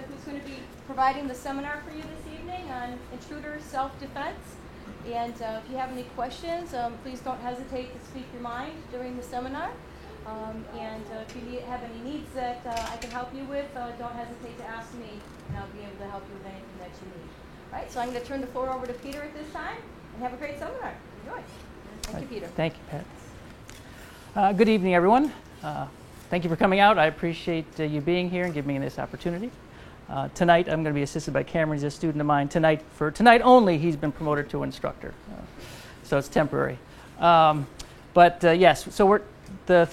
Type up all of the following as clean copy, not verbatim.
who's going to be providing the seminar for you this evening on intruder self-defense. And if you have any questions, please don't hesitate to speak your mind during the seminar. If you have any needs that I can help you with, don't hesitate to ask me, and I'll be able to help you with anything that you need. All right, so I'm going to turn the floor over to Peter at this time, and have a great seminar. Enjoy. Thank you, Peter. Thank you, Pat. Good evening, everyone. Thank you for coming out. I appreciate you being here and giving me this opportunity. Tonight, I'm going to be assisted by Cameron. He's a student of mine. Tonight only, he's been promoted to instructor. So it's temporary. Yes, so the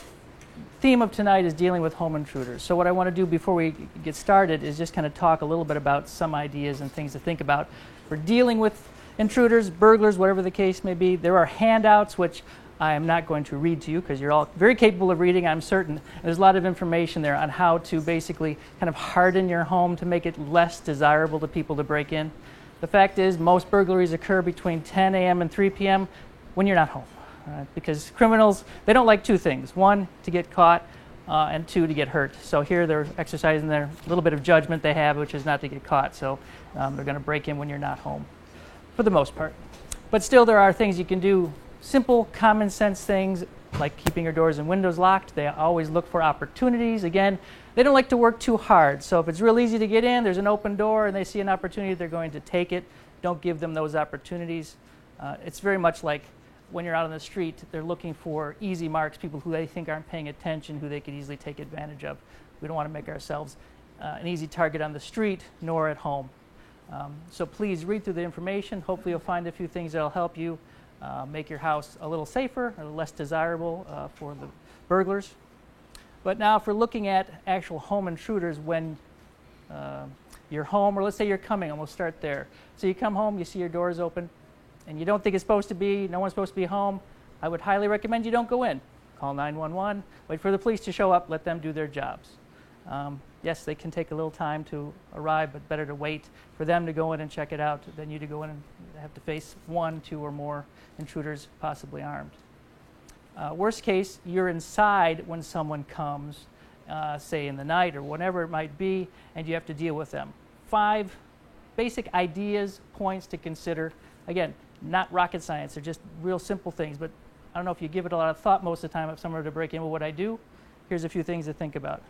theme of tonight is dealing with home intruders. So what I want to do before we get started is just kind of talk a little bit about some ideas and things to think about for dealing with intruders, burglars, whatever the case may be. There are handouts which I am not going to read to you because you're all very capable of reading, I'm certain. And there's a lot of information there on how to basically kind of harden your home to make it less desirable to people to break in. The fact is most burglaries occur between 10 a.m. and 3 p.m. when you're not home. Because criminals, they don't like two things. One, to get caught, and two, to get hurt. So here they're exercising their little bit of judgment they have, which is not to get caught. So they're going to break in when you're not home, for the most part. But still, there are things you can do, simple, common sense things, like keeping your doors and windows locked. They always look for opportunities. Again, they don't like to work too hard. So if it's real easy to get in, there's an open door, and they see an opportunity, they're going to take it. Don't give them those opportunities. It's very much like when you're out on the street, they're looking for easy marks, people who they think aren't paying attention, who they could easily take advantage of. We don't want to make ourselves an easy target on the street, nor at home. So please read through the information. Hopefully you'll find a few things that will help you make your house a little safer, a little less desirable for the burglars. But now if we're looking at actual home intruders when you're home, or let's say you're coming, and we'll start there. So you come home, you see your doors open, and you don't think it's supposed to be, no one's supposed to be home, I would highly recommend you don't go in. Call 911, wait for the police to show up, let them do their jobs. Yes, they can take a little time to arrive, but better to wait for them to go in and check it out than you to go in and have to face one, two, or more intruders, possibly armed. Worst case, you're inside when someone comes, say in the night or whatever it might be, and you have to deal with them. 5 basic ideas, points to consider. Again, not rocket science, they're just real simple things, but I don't know if you give it a lot of thought most of the time if someone were to break in. Well, what I do, here's a few things to think about.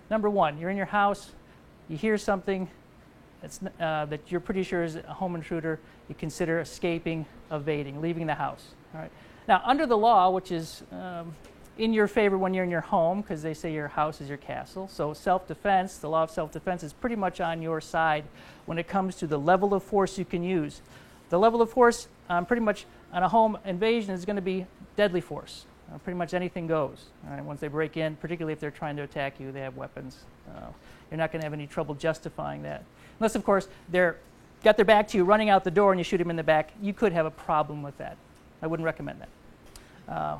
Number 1, you're in your house, you hear something that's, that you're pretty sure is a home intruder, you consider escaping, evading, leaving the house. All right. Now, under the law, which is in your favor when you're in your home, because they say your house is your castle, so self-defense, the law of self-defense is pretty much on your side when it comes to the level of force you can use. The level of force pretty much on a home invasion is going to be deadly force. Pretty much anything goes. All right, once they break in, particularly if they're trying to attack you, they have weapons. You're not going to have any trouble justifying that. Unless, of course, they're got their back to you, running out the door, and you shoot them in the back. You could have a problem with that. I wouldn't recommend that.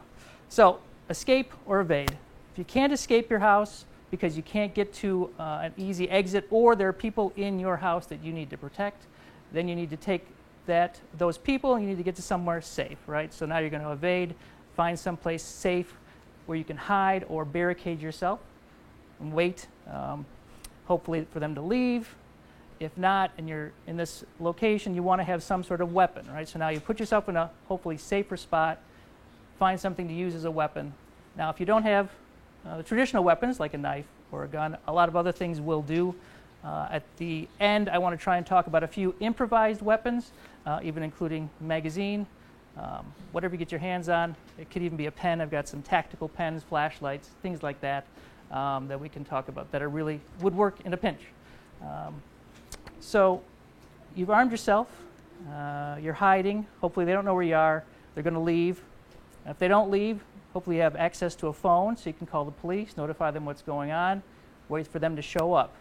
So, escape or evade. If you can't escape your house because you can't get to an easy exit, or there are people in your house that you need to protect, then you need to take those people, and you need to get to somewhere safe, right? So now you're going to evade, find someplace safe where you can hide or barricade yourself and wait, hopefully for them to leave. If not, and you're in this location, you want to have some sort of weapon, right? So now you put yourself in a hopefully safer spot, find something to use as a weapon. Now, if you don't have the traditional weapons like a knife or a gun, a lot of other things will do. At the end, I want to try and talk about a few improvised weapons, even including magazine, whatever you get your hands on. It could even be a pen. I've got some tactical pens, flashlights, things like that that we can talk about that are really would work in a pinch. So you've armed yourself. You're hiding. Hopefully they don't know where you are. They're going to leave. And if they don't leave, hopefully you have access to a phone so you can call the police, notify them what's going on, wait for them to show up.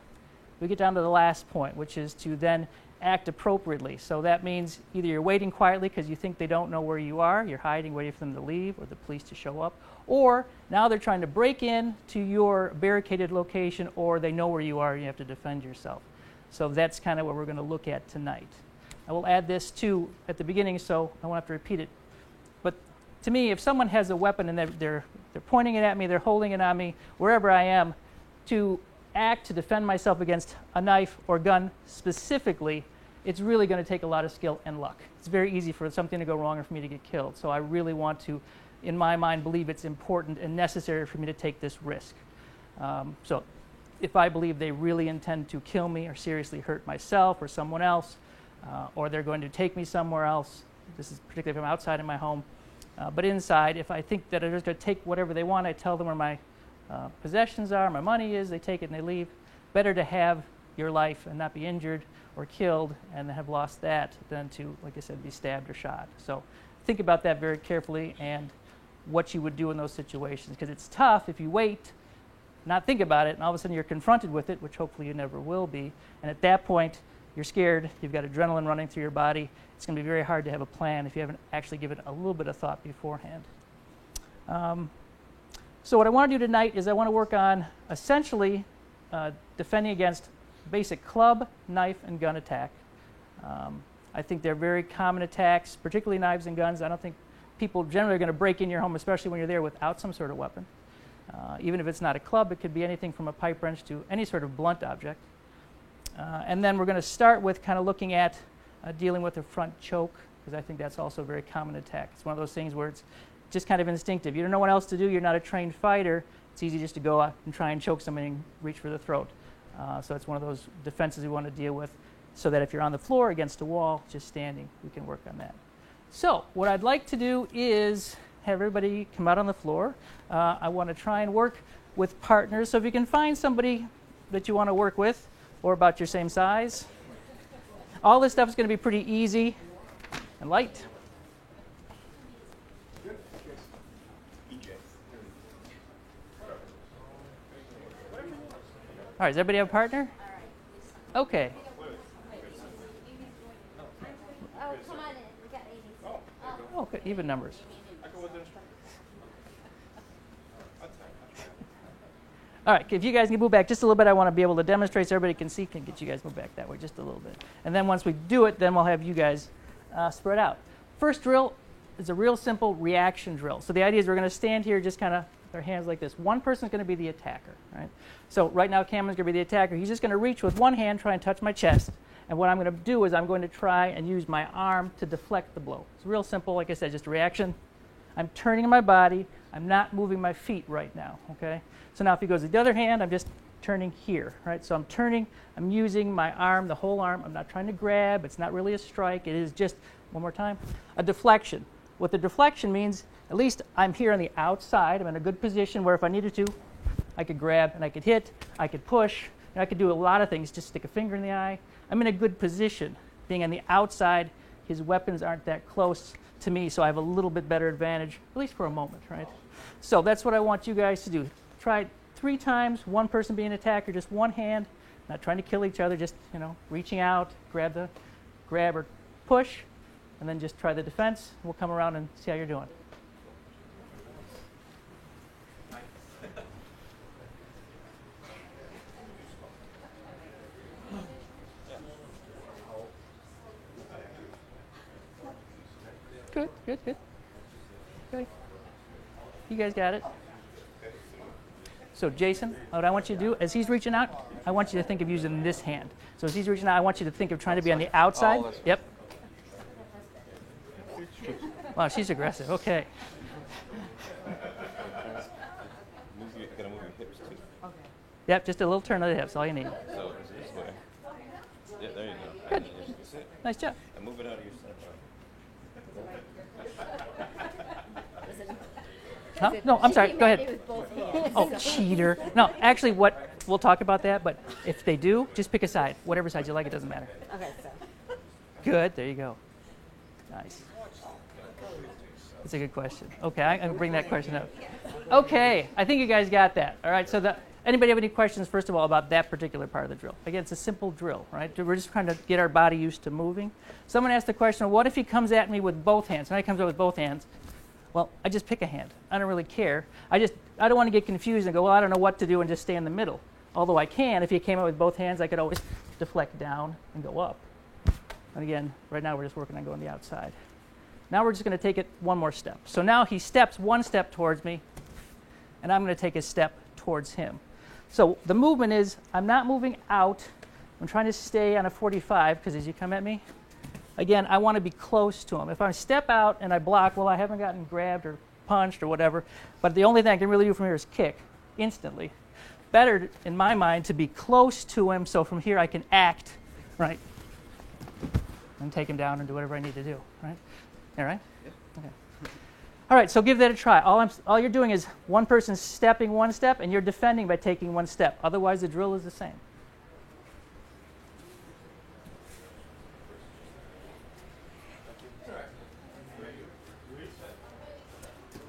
We get down to the last point, which is to then act appropriately. So that means either you're waiting quietly because you think they don't know where you are, you're hiding, waiting for them to leave or the police to show up, or now they're trying to break in to your barricaded location, or they know where you are and you have to defend yourself. So that's kind of what we're going to look at tonight. I will add this too at the beginning so I won't have to repeat it. But to me, if someone has a weapon and they're pointing it at me, they're holding it on me, wherever I am, to act to defend myself against a knife or gun specifically, it's really going to take a lot of skill and luck. It's very easy for something to go wrong or for me to get killed. So I really want to, in my mind, believe it's important and necessary for me to take this risk. So if I believe they really intend to kill me or seriously hurt myself or someone else, or they're going to take me somewhere else, this is particularly if I'm outside in my home, but inside, if I think that they're just going to take whatever they want, I tell them where my possessions are, my money is, they take it and they leave. Better to have your life and not be injured or killed and have lost that than to, like I said, be stabbed or shot. So think about that very carefully and what you would do in those situations, because it's tough if you wait, not think about it, and all of a sudden you're confronted with it, which hopefully you never will be. And at that point, you're scared, you've got adrenaline running through your body. It's going to be very hard to have a plan if you haven't actually given a little bit of thought beforehand. So what I want to do tonight is I want to work on essentially defending against basic club, knife, and gun attack. I think they're very common attacks, particularly knives and guns. I don't think people generally are going to break in your home, especially when you're there without some sort of weapon. Even if it's not a club, it could be anything from a pipe wrench to any sort of blunt object. And then we're going to start with kind of looking at dealing with a front choke, because I think that's also a very common attack. It's one of those things where it's just kind of instinctive. You don't know what else to do. You're not a trained fighter. It's easy just to go out and try and choke somebody and reach for the throat. So it's one of those defenses we want to deal with, so that if you're on the floor against a wall, just standing, we can work on that. So what I'd like to do is have everybody come out on the floor. I want to try and work with partners. So if you can find somebody that you want to work with or about your same size, all this stuff is going to be pretty easy and light. All right, does everybody have a partner? Okay. Oh, come on in. We got Amy. Oh, okay, even numbers. All right, if you guys can move back just a little bit, I want to be able to demonstrate so everybody can see, can get you guys move back that way just a little bit. And then once we do it, then we'll have you guys spread out. First drill is a real simple reaction drill. So the idea is we're going to stand here just kind of with our hands like this. One person's going to be the attacker, right? So right now Cameron's going to be the attacker. He's just going to reach with one hand, try and touch my chest. And what I'm going to do is I'm going to try and use my arm to deflect the blow. It's real simple, like I said, just a reaction. I'm turning my body. I'm not moving my feet right now, okay? So now if he goes to the other hand, I'm just turning here, right? So I'm turning, I'm using my arm, the whole arm. I'm not trying to grab. It's not really a strike. It is just, one more time, a deflection. What the deflection means, at least I'm here on the outside. I'm in a good position where if I needed to, I could grab and I could hit, I could push, and I could do a lot of things, just stick a finger in the eye. I'm in a good position. Being on the outside, his weapons aren't that close to me, so I have a little bit better advantage, at least for a moment, right? So that's what I want you guys to do. Try it 3 times, one person being an attacker, just one hand, not trying to kill each other, just, reaching out, grab or push, and then just try the defense. We'll come around and see how you're doing. Good, good, good. Okay. You guys got it. So Jason, what I want you to do, as he's reaching out, I want you to think of using this hand. So as he's reaching out, I want you to think of trying to be on the outside. Yep. Wow, she's aggressive. Okay. You gotta move your hips too. Okay. Yep, just a little turn of the hips, all you need. So this way. Yeah, there you go. Good. That's it. Nice job. And move it out of your center. Huh? No, I'm sorry. Go ahead. With both hands. Oh, cheater. No, actually, we'll talk about that, but if they do, just pick a side. Whatever side you like, it doesn't matter. Okay, so. Good. There you go. Nice. That's a good question. Okay, I'm going to bring that question up. Okay, I think you guys got that. All right, so anybody have any questions, first of all, about that particular part of the drill? Again, it's a simple drill, right? We're just trying to get our body used to moving. Someone asked the question, what if he comes at me with both hands? Somebody comes up with both hands. Well, I just pick a hand. I don't really care. I don't want to get confused and go, well, I don't know what to do and just stay in the middle. Although I can, if he came out with both hands, I could always deflect down and go up. And again, right now we're just working on going the outside. Now we're just going to take it one more step. So now he steps one step towards me, and I'm going to take a step towards him. So the movement is, I'm not moving out. I'm trying to stay on a 45 because as you come at me, again, I want to be close to him. If I step out and I block, well, I haven't gotten grabbed or punched or whatever, but the only thing I can really do from here is kick instantly. Better, in my mind, to be close to him so from here I can act, right, and take him down and do whatever I need to do, right? All right? Okay. All right, so give that a try. All you're doing is one person's stepping one step and you're defending by taking one step. Otherwise, the drill is the same.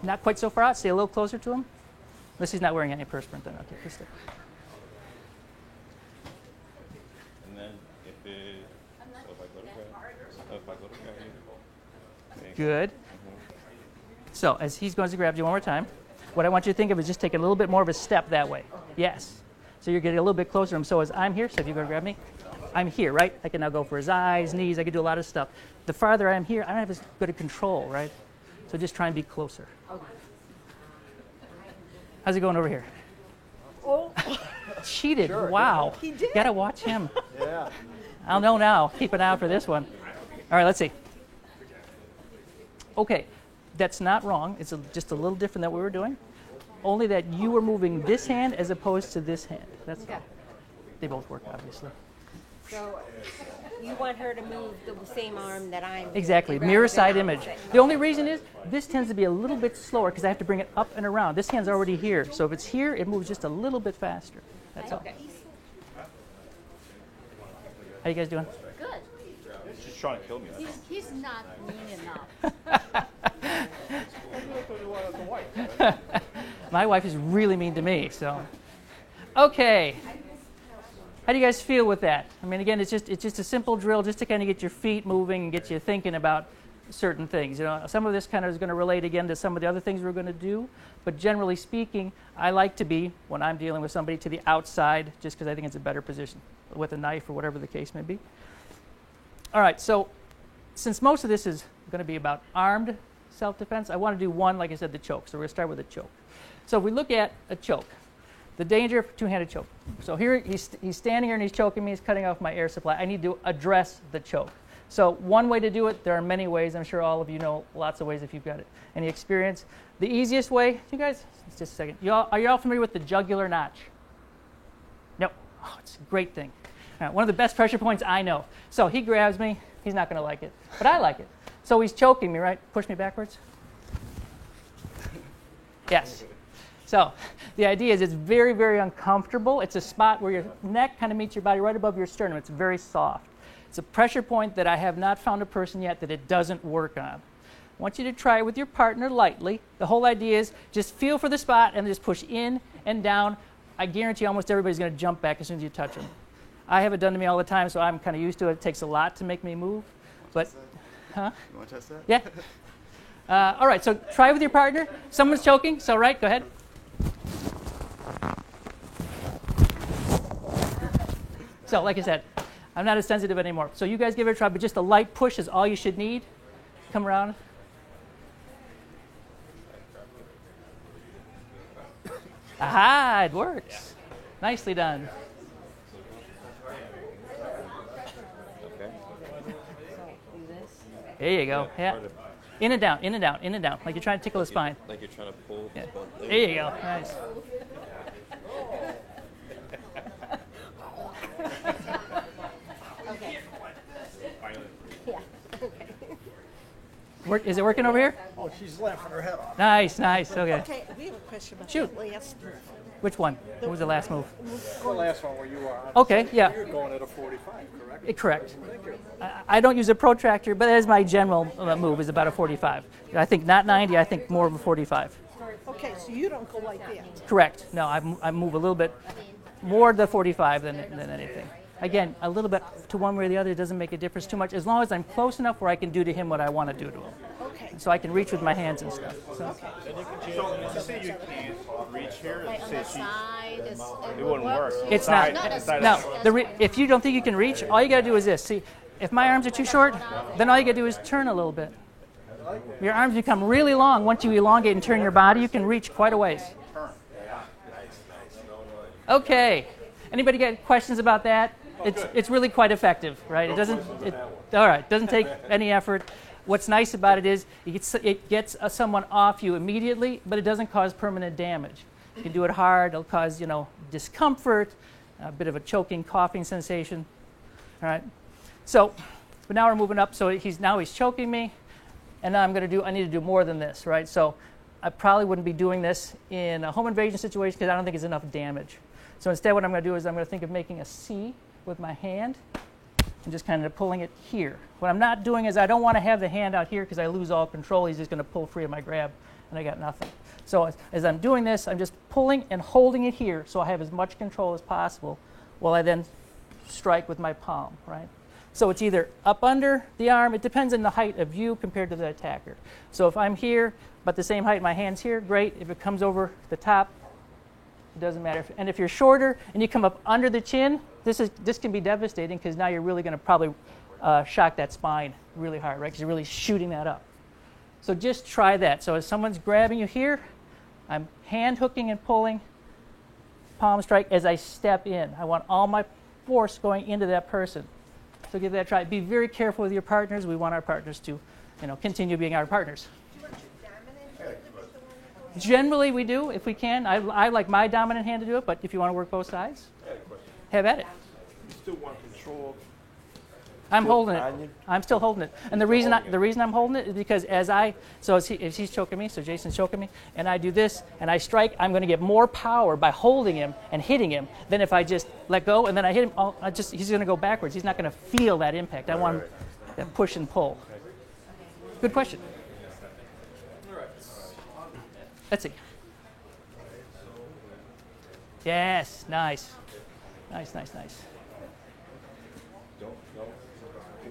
Not quite so far out. Stay a little closer to him. Unless he's not wearing any perspirant, then okay. Just stay. And then if I go to grab you. Good. So as he's going to grab you one more time, what I want you to think of is just take a little bit more of a step that way. Yes. So you're getting a little bit closer to him. So as I'm here, so if you go to grab me, I'm here, right? I can now go for his eyes, knees. I can do a lot of stuff. The farther I'm here, I don't have as good a control, right? So just try and be closer. How's it going over here? Oh, Cheated. Wow. He did. Gotta watch him. Yeah. I'll know now. Keep an eye out for this one. All right, let's see. Okay, that's not wrong. It's just a little different than what we were doing. Only that you were moving this hand as opposed to this hand. That's all. They both work, obviously. so you want her to move the same arm that I'm Exactly, rather mirror than side opposite. image. The only reason is this tends to be a little bit slower because I have to bring it up and around. This hand's already here, so if it's here, it moves just a little bit faster. That's all. Okay. How you guys doing? Good. She's trying to kill me. He's not mean enough. My wife is really mean to me, so. Okay. How do you guys feel with that? I mean, again, it's just a simple drill just to kind of get your feet moving and get you thinking about certain things. You know, some of this kind of is going to relate again to some of the other things we're going to do, but generally speaking, I like to be, when I'm dealing with somebody, to the outside just because I think it's a better position with a knife or whatever the case may be. All right, so since most of this is going to be about armed self-defense, I want to do one, like I said, the choke. So we're going to start with a choke. So if we look at a choke, the danger of two-handed choke. So here he's standing here and he's choking me. He's cutting off my air supply. I need to address the choke. So one way to do it, there are many ways. I'm sure all of you know lots of ways if you've got any experience. The easiest way, you guys, just a second. Are you all familiar with the jugular notch? Nope. Oh, it's a great thing. One of the best pressure points I know. So he grabs me. He's not going to like it, but I like it. So he's choking me, right? Push me backwards. Yes. So the idea is it's very, very uncomfortable. It's a spot where your neck kind of meets your body right above your sternum. It's very soft. It's a pressure point that I have not found a person yet that it doesn't work on. I want you to try it with your partner lightly. The whole idea is just feel for the spot and just push in and down. I guarantee almost everybody's going to jump back as soon as you touch them. I have it done to me all the time, so I'm kind of used to it. It takes a lot to make me move. But, huh? You want to test that? Yeah. All right, so try with your partner. Someone's choking, so right, go ahead. So, like I said, I'm not as sensitive anymore. So you guys give it a try, but just a light push is all you should need. Come around. Aha, it works. Nicely done. Okay. There you go. Yeah. In and down, in and down, in and down, like you're trying to tickle the spine. Like you're trying to pull. Yeah. pull- There you go. Nice. Yeah. Is it working over here? Oh, she's laughing her head off. Nice, nice. Okay. Okay, we have a question about Shoot. that last. Which one? What was the last move? The last one where you are. Okay, yeah. You're going at a 45, correct? Correct. I don't use a protractor, but that is my general move, is about a 45. I think not 90, I think more of a 45. Okay, so you don't go like that. Correct. No, I move a little bit more the 45 than anything. Again, a little bit to one way or the other, it doesn't make a difference too much, as long as I'm close enough where I can do to him what I want to do to him. Okay. So I can reach with my hands and stuff. So. So say you can't reach here. Like on Say the side, it wouldn't work. It's not. Not No, if you don't think you can reach, all you got to do is this. See, if my arms are too short, then all you got to do is turn a little bit. Your arms become really long. Once you elongate and turn your body, you can reach quite a ways. Okay. Anybody got questions about that? It's really quite effective, right? It doesn't take any effort. What's nice about it is it gets someone off you immediately, but it doesn't cause permanent damage. You can do it hard. It'll cause, discomfort, a bit of a choking, coughing sensation. All right. So, but now we're moving up. So he's choking me, and now I need to do more than this, right? So I probably wouldn't be doing this in a home invasion situation because I don't think it's enough damage. So instead what I'm going to do is I'm going to think of making a C with my hand and just kind of pulling it here. What I'm not doing is I don't want to have the hand out here because I lose all control. He's just going to pull free of my grab, and I got nothing. So as I'm doing this, I'm just pulling and holding it here so I have as much control as possible while I then strike with my palm, right? So it's either up under the arm. It depends on the height of you compared to the attacker. So if I'm here, but the same height, my hand's here, great. If it comes over the top, it doesn't matter. And if you're shorter and you come up under the chin, this can be devastating because now you're really going to probably shock that spine really hard, right? Because you're really shooting that up. So just try that. So as someone's grabbing you here, I'm hand hooking and pulling, palm strike as I step in. I want all my force going into that person. So give that a try. Be very careful with your partners. We want our partners to, continue being our partners. Generally, we do if we can. I like my dominant hand to do it, but if you want to work both sides, have at it. You still want control. I'm holding it. I'm still holding it. And the reason I'm holding it is because if he's choking me, so Jason's choking me, and I do this and I strike, I'm going to get more power by holding him and hitting him than if I just let go and then I hit him. He's going to go backwards. He's not going to feel that impact. I want that push and pull. Good question. Let's see. Yes, nice. Nice. Don't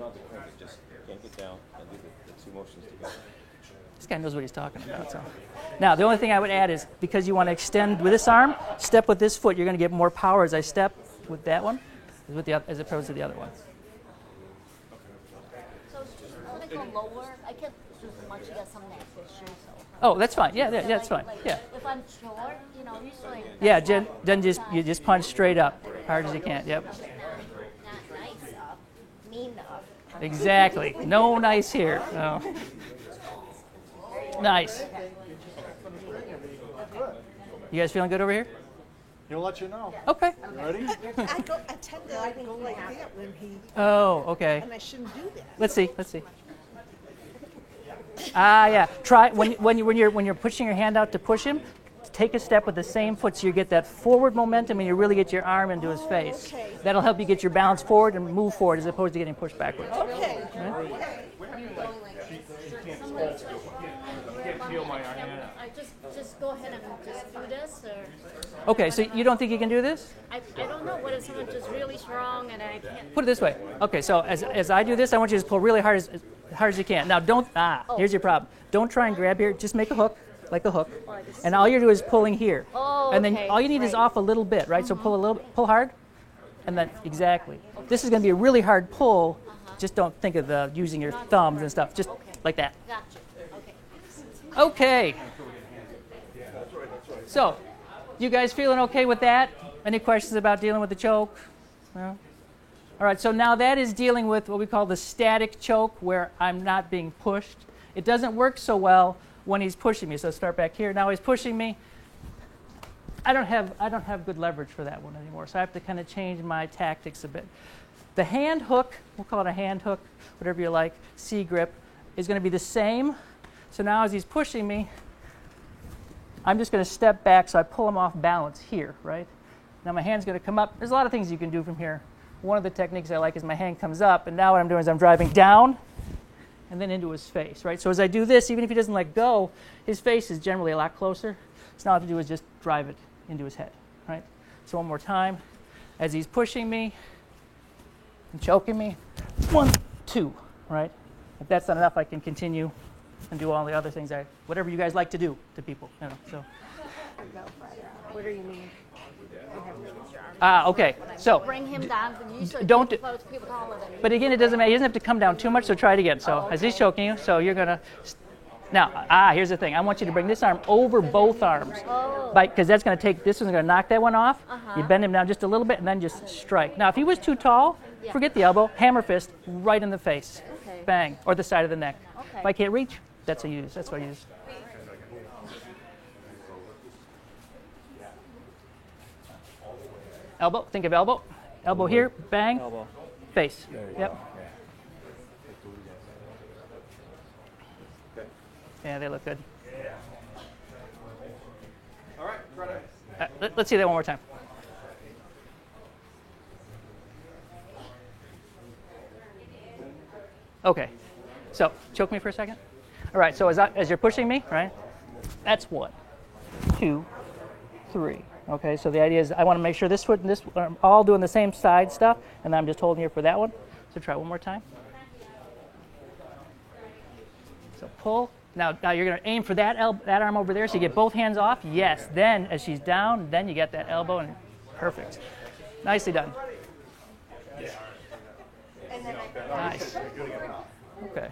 have to crank it. Just yank it down and do the two motions together. This guy knows what he's talking about. So. Now, the only thing I would add is because you want to extend with this arm, step with this foot. You're going to get more power as I step with that one as opposed to the other one. So I want to go lower. I can't do so much to get some neck issues. So. Oh, that's fine. Yeah, that's fine. Yeah. If I'm short, usually. Yeah, then you just punch straight up, hard as you can. Yep. Not nice up, mean up. Exactly. No nice here. No. Nice. You guys feeling good over here? He'll let you know. Okay. Ready? I tend to go like that when he, Oh, okay. and I shouldn't do that. Let's see. Yeah. Try when you're pushing your hand out to push him. Take a step with the same foot so you get that forward momentum and you really get your arm into his face. Okay. That'll help you get your balance forward and move forward as opposed to getting pushed backwards. Okay. I just go ahead and just do this, or Okay, so you don't think you can do this? I don't know what if someone's just really strong and I can't. Put it this way. Okay, so as I do this, I want you to pull really hard as you can. Now don't, here's your problem. Don't try and grab here. Just make a hook, like a hook. And all you do is pulling here. Oh, and then okay, all you need is right. off a little bit, right? So pull hard. And then, exactly. This is going to be a really hard pull. Just don't think of using your thumbs and stuff. Just like that. Gotcha. Okay. Okay. So, you guys feeling okay with that? Any questions about dealing with the choke? No? All right, so now that is dealing with what we call the static choke, where I'm not being pushed. It doesn't work so well when he's pushing me. So start back here. Now he's pushing me. I don't have good leverage for that one anymore, so I have to kind of change my tactics a bit. The hand hook, we'll call it a hand hook, whatever you like, C grip, is going to be the same. So now as he's pushing me, I'm just going to step back so I pull him off balance here, right? Now my hand's going to come up. There's a lot of things you can do from here. One of the techniques I like is my hand comes up, and now what I'm doing is I'm driving down and then into his face, right? So as I do this, even if he doesn't let go, his face is generally a lot closer. So now all I have to do is just drive it into his head, right? So one more time. As he's pushing me and choking me, 1, 2, right? If that's not enough, I can continue and do all the other things, whatever you guys like to do to people, so. What do you mean? Okay, so. Bring him down. Usually Don't do- people taller than you. But again, it doesn't matter. He doesn't have to come down too much, so try it again. So as he's choking you, so you're going to, Now, here's the thing. I want you to bring this arm over both arms. Oh. Because that's going to take, this one's going to knock that one off. You bend him down just a little bit and then just strike. Now, if he was too tall, forget the elbow, hammer fist, right in the face. Okay. Bang. Or the side of the neck. Okay. If I can't reach, that's what I use. That's what I use. Elbow, think of elbow. Elbow here, bang, face. Yep. Yeah, they look good. All right, try that. Let's see that one more time. Okay, so choke me for a second. All right, so as you're pushing me, right, that's 1, 2, 3. Okay, so the idea is I want to make sure this foot and this are all doing the same side stuff, and I'm just holding here for that one. So try one more time. So pull. Now you're going to aim for that arm over there, so you get both hands off. Yes. Then as she's down, then you get that elbow, and perfect. Nicely done. Nice. Okay.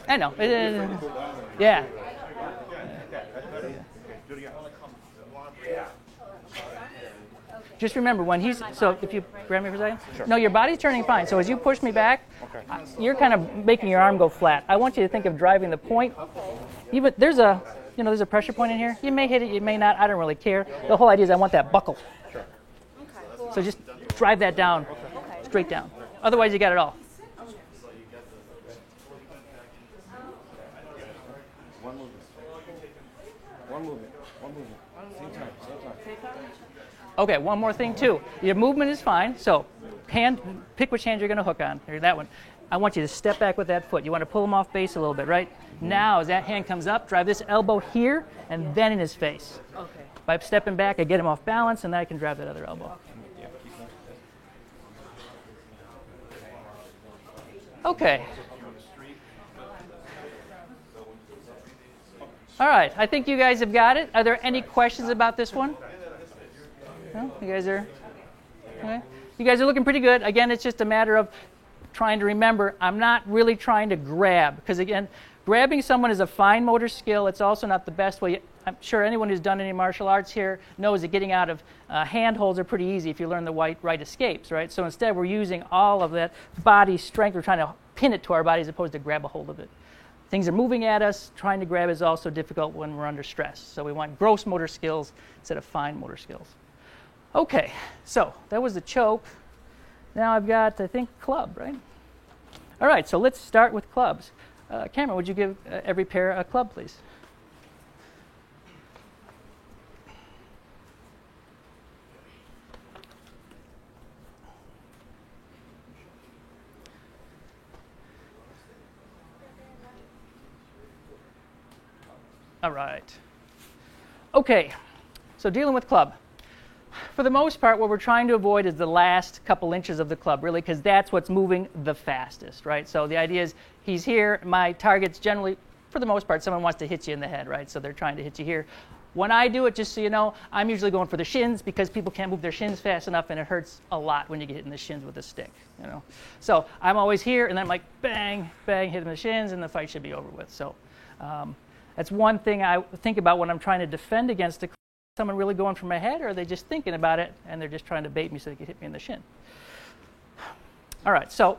I know. Yeah. Just remember when he's, so if you grab me for a second. Sure. No, your body's turning fine. So as you push me back, you're kind of making your arm go flat. I want you to think of driving the point. Even there's a pressure point in here. You may hit it, you may not. I don't really care. The whole idea is I want that buckle. Sure. So just drive that down, straight down. Otherwise, you got it all. One movement. Same time. Okay, one more thing too. Your movement is fine. So pick which hand you're going to hook on. Or that one. I want you to step back with that foot. You want to pull him off base a little bit, right? Now, as that hand comes up, drive this elbow here and then in his face. Okay. By stepping back, I get him off balance, and then I can drive that other elbow. Okay. All right, I think you guys have got it. Are there any questions about this one? No? You guys are okay? You guys are looking pretty good. Again, it's just a matter of trying to remember, I'm not really trying to grab, because again, grabbing someone is a fine motor skill. It's also not the best way. I'm sure anyone who's done any martial arts here knows that getting out of handholds are pretty easy if you learn the right escapes, right? So instead, we're using all of that body strength. We're trying to pin it to our body as opposed to grab a hold of it. Things are moving at us. Trying to grab is also difficult when we're under stress. So we want gross motor skills instead of fine motor skills. Okay, so that was the choke. Now I've got, I think, club, right? All right, so let's start with clubs. Cameron, would you give every pair a club, please? All right. Okay, so dealing with club. For the most part, what we're trying to avoid is the last couple inches of the club, really, because that's what's moving the fastest, right? So the idea is he's here. My target's generally, for the most part, someone wants to hit you in the head, right? So they're trying to hit you here. When I do it, just so you know, I'm usually going for the shins because people can't move their shins fast enough, and it hurts a lot when you get hit in the shins with a stick, you know? So I'm always here, and then I'm like, bang, bang, hit him in the shins, and the fight should be over with. So that's one thing I think about when I'm trying to defend against a someone really going for my head, or are they just thinking about it and they're just trying to bait me so they can hit me in the shin? All right, so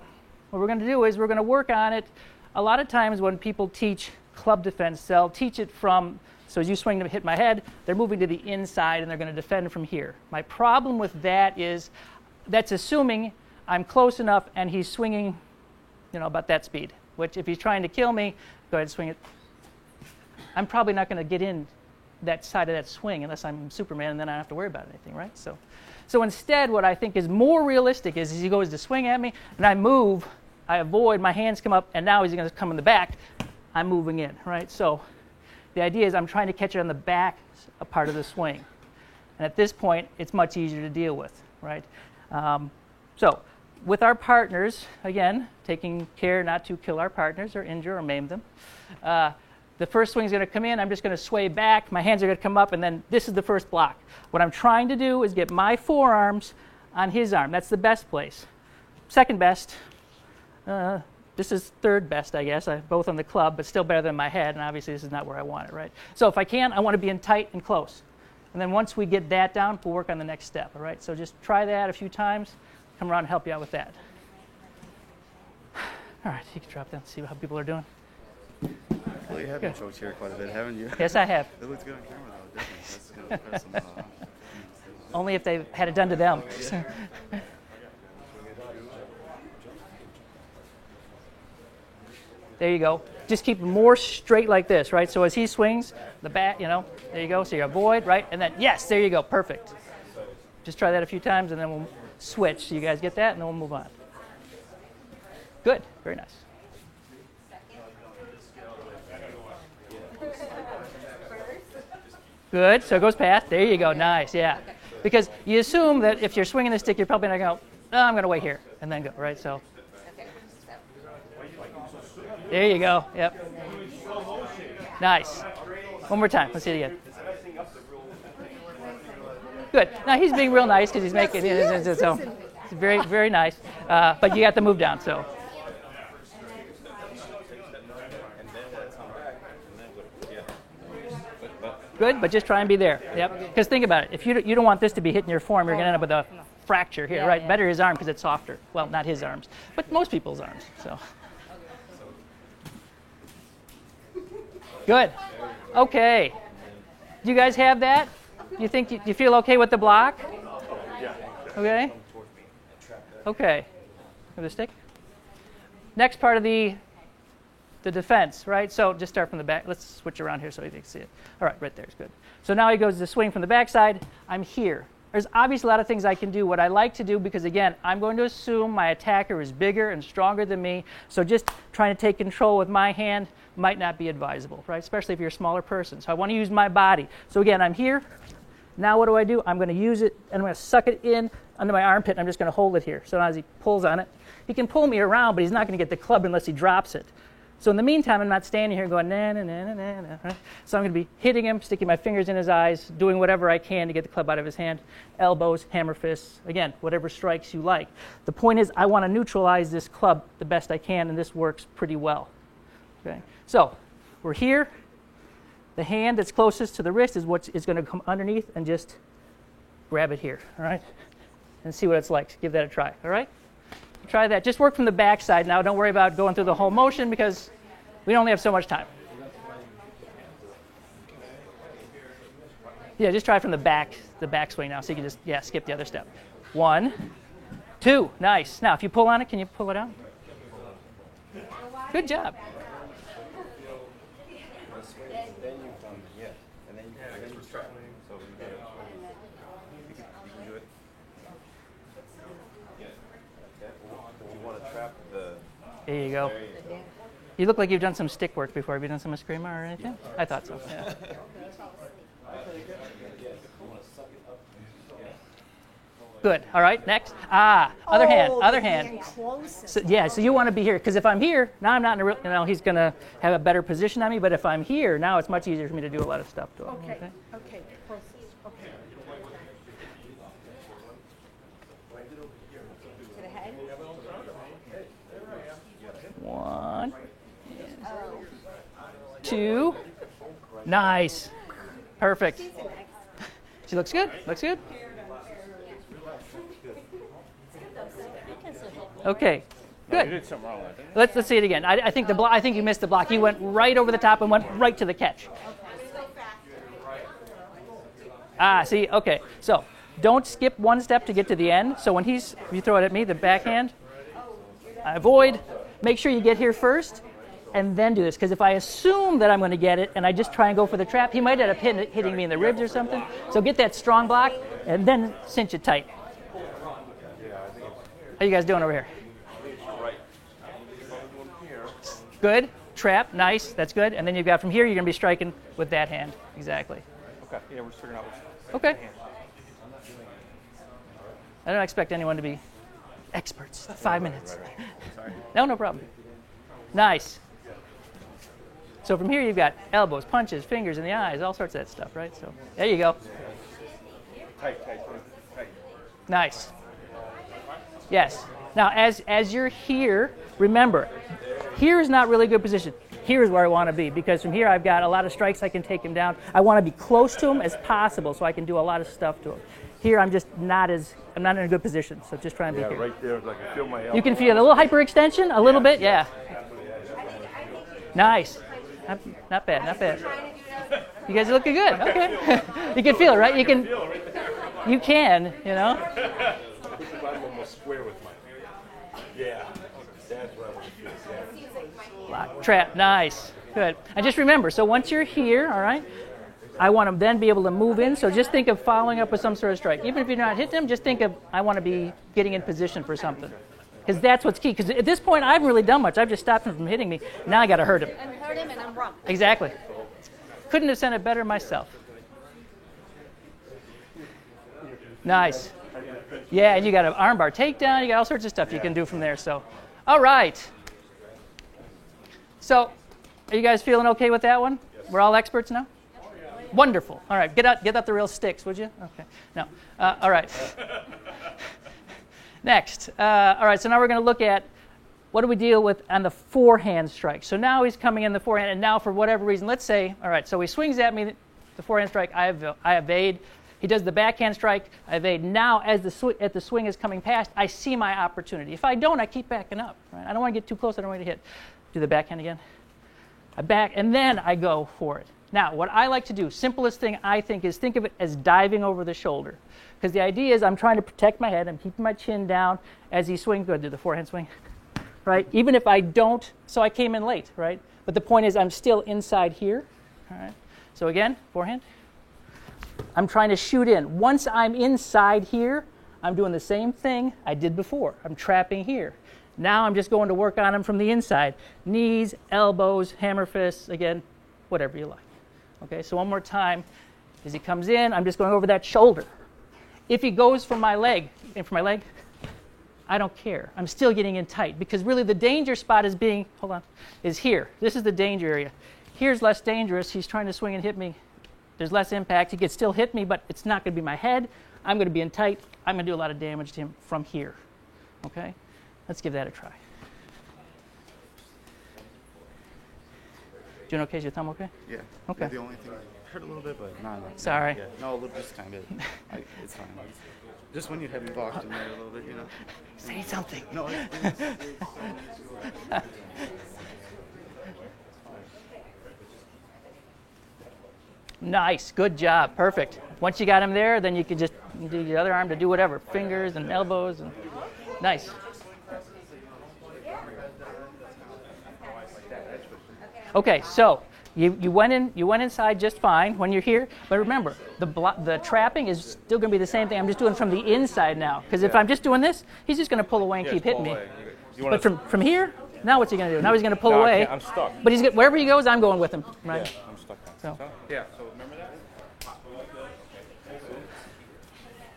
what we're going to do is we're going to work on it. A lot of times when people teach club defense, they'll teach it from, so as you swing to hit my head, they're moving to the inside and they're going to defend from here. My problem with that is that's assuming I'm close enough and he's swinging, you know, about that speed, which if he's trying to kill me, go ahead and swing it. I'm probably not going to get in that side of that swing unless I'm Superman, and then I don't have to worry about anything, right? So instead, what I think is more realistic is he goes to swing at me, and I move, I avoid, my hands come up, and now he's going to come in the back. I'm moving in, right? So the idea is I'm trying to catch it on the back part of the swing. And at this point, it's much easier to deal with, right? So with our partners, again, taking care not to kill our partners or injure or maim them, the first swing is going to come in. I'm just going to sway back. My hands are going to come up, and then this is the first block. What I'm trying to do is get my forearms on his arm. That's the best place. Second best, This is third best, I guess, both on the club, but still better than my head, and obviously this is not where I want it, right? So if I can, I want to be in tight and close. And then once we get that down, we'll work on the next step, all right? So just try that a few times. Come around and help you out with that. All right, you can drop down and see how people are doing. Well, you have been choked here quite a bit, haven't you? Yes, I have. It looks good on camera, though, definitely. That's going to impress some, Only if they've had it done to them. There you go. Just keep more straight like this, right? So as he swings, the bat, there you go. So you avoid, right? And then, yes, there you go. Perfect. Just try that a few times, and then we'll switch. So you guys get that, and then we'll move on. Good. Very nice. Good. So it goes past. There you go. Nice. Yeah. Because you assume that if you're swinging the stick, you're probably not going to go, oh, I'm going to wait here, and then go, right? So there you go. Yep. Nice. One more time. Let's see it again. Good. Now he's being real nice because he's making it. So it's very, very nice. But you got the move down. So. Good, but just try and be there. Yep. Because think about it. If you don't want this to be hitting your form, you're going to end up with a fracture here, right? Better his arm because it's softer. Well, not his arms, but most people's arms. So. Good. Okay. Do you guys have that? You think you feel okay with the block? Okay. Okay. With the stick. Next part of the defense, right? So just start from the back. Let's switch around here so you can see it. All right, right there is good. So now he goes to swing from the backside. I'm here. There's obviously a lot of things I can do. What I like to do, because again, I'm going to assume my attacker is bigger and stronger than me, so just trying to take control with my hand might not be advisable, right? Especially if you're a smaller person. So I want to use my body. So again, I'm here. Now what do? I'm going to use it, and I'm going to suck it in under my armpit, and I'm just going to hold it here. So now as he pulls on it, he can pull me around, but he's not going to get the club unless he drops it. So in the meantime, I'm not standing here going, na, na, na, na, na, na, right? So I'm going to be hitting him, sticking my fingers in his eyes, doing whatever I can to get the club out of his hand. Elbows, hammer fists, again, whatever strikes you like. The point is I want to neutralize this club the best I can, and this works pretty well. Okay? So we're here. The hand that's closest to the wrist is what is going to come underneath and just grab it here, all right? And see what it's like. Give that a try, all right? Try that. Just work from the back side now. Don't worry about going through the whole motion because we only have so much time. Yeah, just try from the back swing now so you can just, skip the other step. 1, 2, nice. Now, if you pull on it, can you pull it out? Good job. Then you come, and then you trap. So you can do it. You want to trap the. There you go. You look like you've done some stick work before. Have you done some eskrima or anything? I thought so. Yeah. Good. All right. Next. Other hand. So, so you want to be here because if I'm here now, I'm not in a real. He's going to have a better position on me. But if I'm here now, it's much easier for me to do a lot of stuff to him. Okay. Okay. To the head. 1, 2. Nice. Perfect. She looks good. Looks good. Okay. Good. You did something wrong, I think. Let's see it again. I think I think you missed the block. You went right over the top and went right to the catch. See. Okay. So don't skip one step to get to the end. So when if you throw it at me, the backhand, I avoid. Make sure you get here first, and then do this. Because if I assume that I'm going to get it and I just try and go for the trap, he might end up hitting me in the ribs or something. So get that strong block and then cinch it tight. How you guys doing over here? Good. Trap. Nice. That's good. And then you've got from here, you're going to be striking with that hand. Exactly. Okay. Yeah, we're just figuring out which. Okay. I don't expect anyone to be experts. 5 minutes. No problem. Nice. So from here, you've got elbows, punches, fingers in the eyes, all sorts of that stuff, right? So there you go. Tight. Nice. Yes. Now, as you're here, remember, here is not really a good position. Here's where I want to be, because from here I've got a lot of strikes. I can take him down. I want to be close to him as possible so I can do a lot of stuff to him. Here I'm just not in a good position, so just try and be here. Right there, I can feel my elbow. You can feel a little hyperextension, a little bit, yeah. Nice. Not bad, not bad. You guys are looking good. Okay. You can feel it, right? You can, you know. I'm almost square with my. Yeah. That's what I want to feel. Lock, trap, nice. Good. And just remember, so once you're here, all right, I want to then be able to move in. So just think of following up with some sort of strike. Even if you're not hitting him, just think of, I want to be getting in position for something. Because that's what's key. Because at this point, I haven't really done much. I've just stopped him from hitting me. Now I got to hurt him. And hurt him and I'm wrong. Exactly. Couldn't have sent it better myself. Nice. Yeah, and you got an armbar takedown. You got all sorts of stuff you can do from there. So, all right. So, are you guys feeling okay with that one? We're all experts now? Wonderful. All right, get out the real sticks, would you? Okay. No. All right. Next. All right, so now we're going to look at what do we deal with on the forehand strike. So now he's coming in the forehand, and now for whatever reason, let's say, all right, so he swings at me, the forehand strike, I evade. He does the backhand strike, I evade. Now, as the swing is coming past, I see my opportunity. If I don't, I keep backing up. Right? I don't want to get too close. I don't want to hit. Do the backhand again. I back, and then I go for it. Now, what I like to do, simplest thing I think, is think of it as diving over the shoulder. Because the idea is I'm trying to protect my head. I'm keeping my chin down as he swings. Go ahead, do the forehand swing. Right? Even if I don't, so I came in late, right? But the point is I'm still inside here. All right? So again, forehand. I'm trying to shoot in. Once I'm inside here, I'm doing the same thing I did before. I'm trapping here. Now I'm just going to work on him from the inside. Knees, elbows, hammer fists, again, whatever you like. Okay, so one more time. As he comes in, I'm just going over that shoulder. If he goes for my leg, I don't care. I'm still getting in tight because really the danger spot is here. This is the danger area. Here's less dangerous. He's trying to swing and hit me. There's less impact. He could still hit me, but it's not going to be my head. I'm going to be in tight. I'm going to do a lot of damage to him from here. Okay? Let's give that a try. Doing okay? Is your thumb okay? Yeah. Okay. The only thing hurt a little bit, but not enough. Sorry. Yeah. No, a little just kind of. It's fine. Just when you have me blocked in there a little bit, you know. Say something. No. Nice. Good job. Perfect. Once you got him there, then you can just do the other arm to do whatever. Fingers and elbows. And nice. Okay, so you went inside just fine when you're here, but remember the trapping is still going to be the same thing. I'm just doing from the inside now, because if I'm just doing this, he's just going to pull away and keep hitting me. But from here, now what's he going to do? Now he's going to pull away. I'm stuck. But wherever he goes, I'm going with him. Right? Yeah, I'm stuck. So remember that?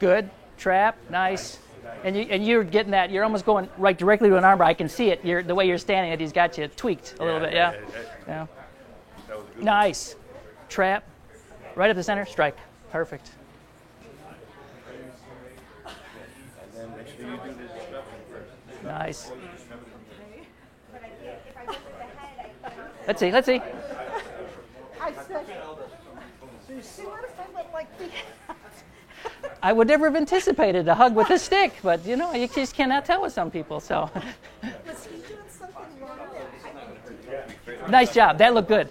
good trap, nice. And you're getting that. You're almost going right directly to an armbar. I can see it. The way you're standing, that he's got you tweaked a little bit. Yeah. Nice. Trap. Right up the center. Strike. Perfect. Nice. Let's see. I said, do you see what if I went like this? I would never have anticipated a hug with a stick, but you just cannot tell with some people. So, Was he doing something wrong? nice job. That looked good.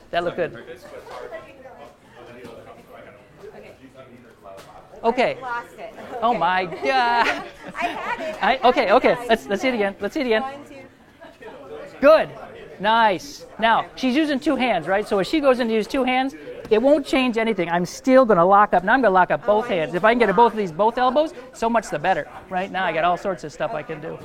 Okay. Lost it. Oh my God. I had it. Okay. Let's see it again. 1, 2. Good. Nice. Now she's using 2 hands, right? So as she goes in to use 2 hands, it won't change anything. I'm still going to lock up. Now I'm going to lock up both hands. If I can get both elbows, so much the better. Right now I got all sorts of stuff I can do.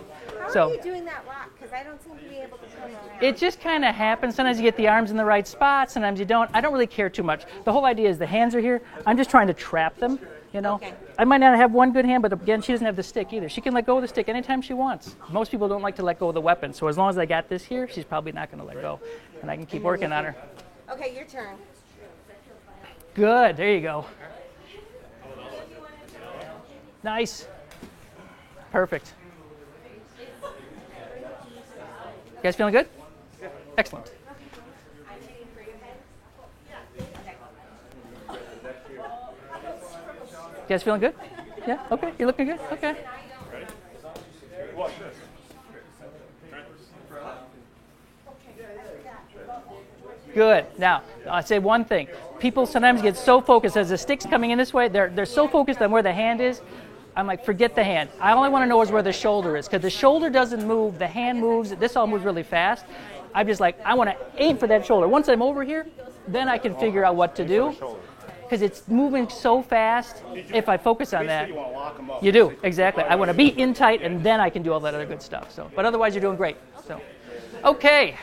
How are you doing that lock? Because I don't seem to be able to turn around. It just kind of happens. Sometimes you get the arms in the right spot. Sometimes you don't. I don't really care too much. The whole idea is the hands are here. I'm just trying to trap them. Okay. I might not have one good hand, but again, she doesn't have the stick either. She can let go of the stick anytime she wants. Most people don't like to let go of the weapon. So as long as I got this here, she's probably not going to let go. And I can keep working on her. Okay, your turn. Good. There you go. Nice. Perfect. guys feeling good? Excellent. You guys feeling good? Yeah? Okay, you're looking good? Okay. Watch this. Good. Now, I'll say one thing. People sometimes get so focused, as the stick's coming in this way, they're so focused on where the hand is. I'm like, forget the hand. I only want to know is where the shoulder is, because the shoulder doesn't move, the hand moves, this all moves really fast. I'm just like, I want to aim for that shoulder. Once I'm over here, then I can figure out what to do, because it's moving so fast. If I focus on that, You want to lock them up. you do, exactly. I want to be in tight, and then I can do all that other good stuff. So, but otherwise, you're doing great. So, okay.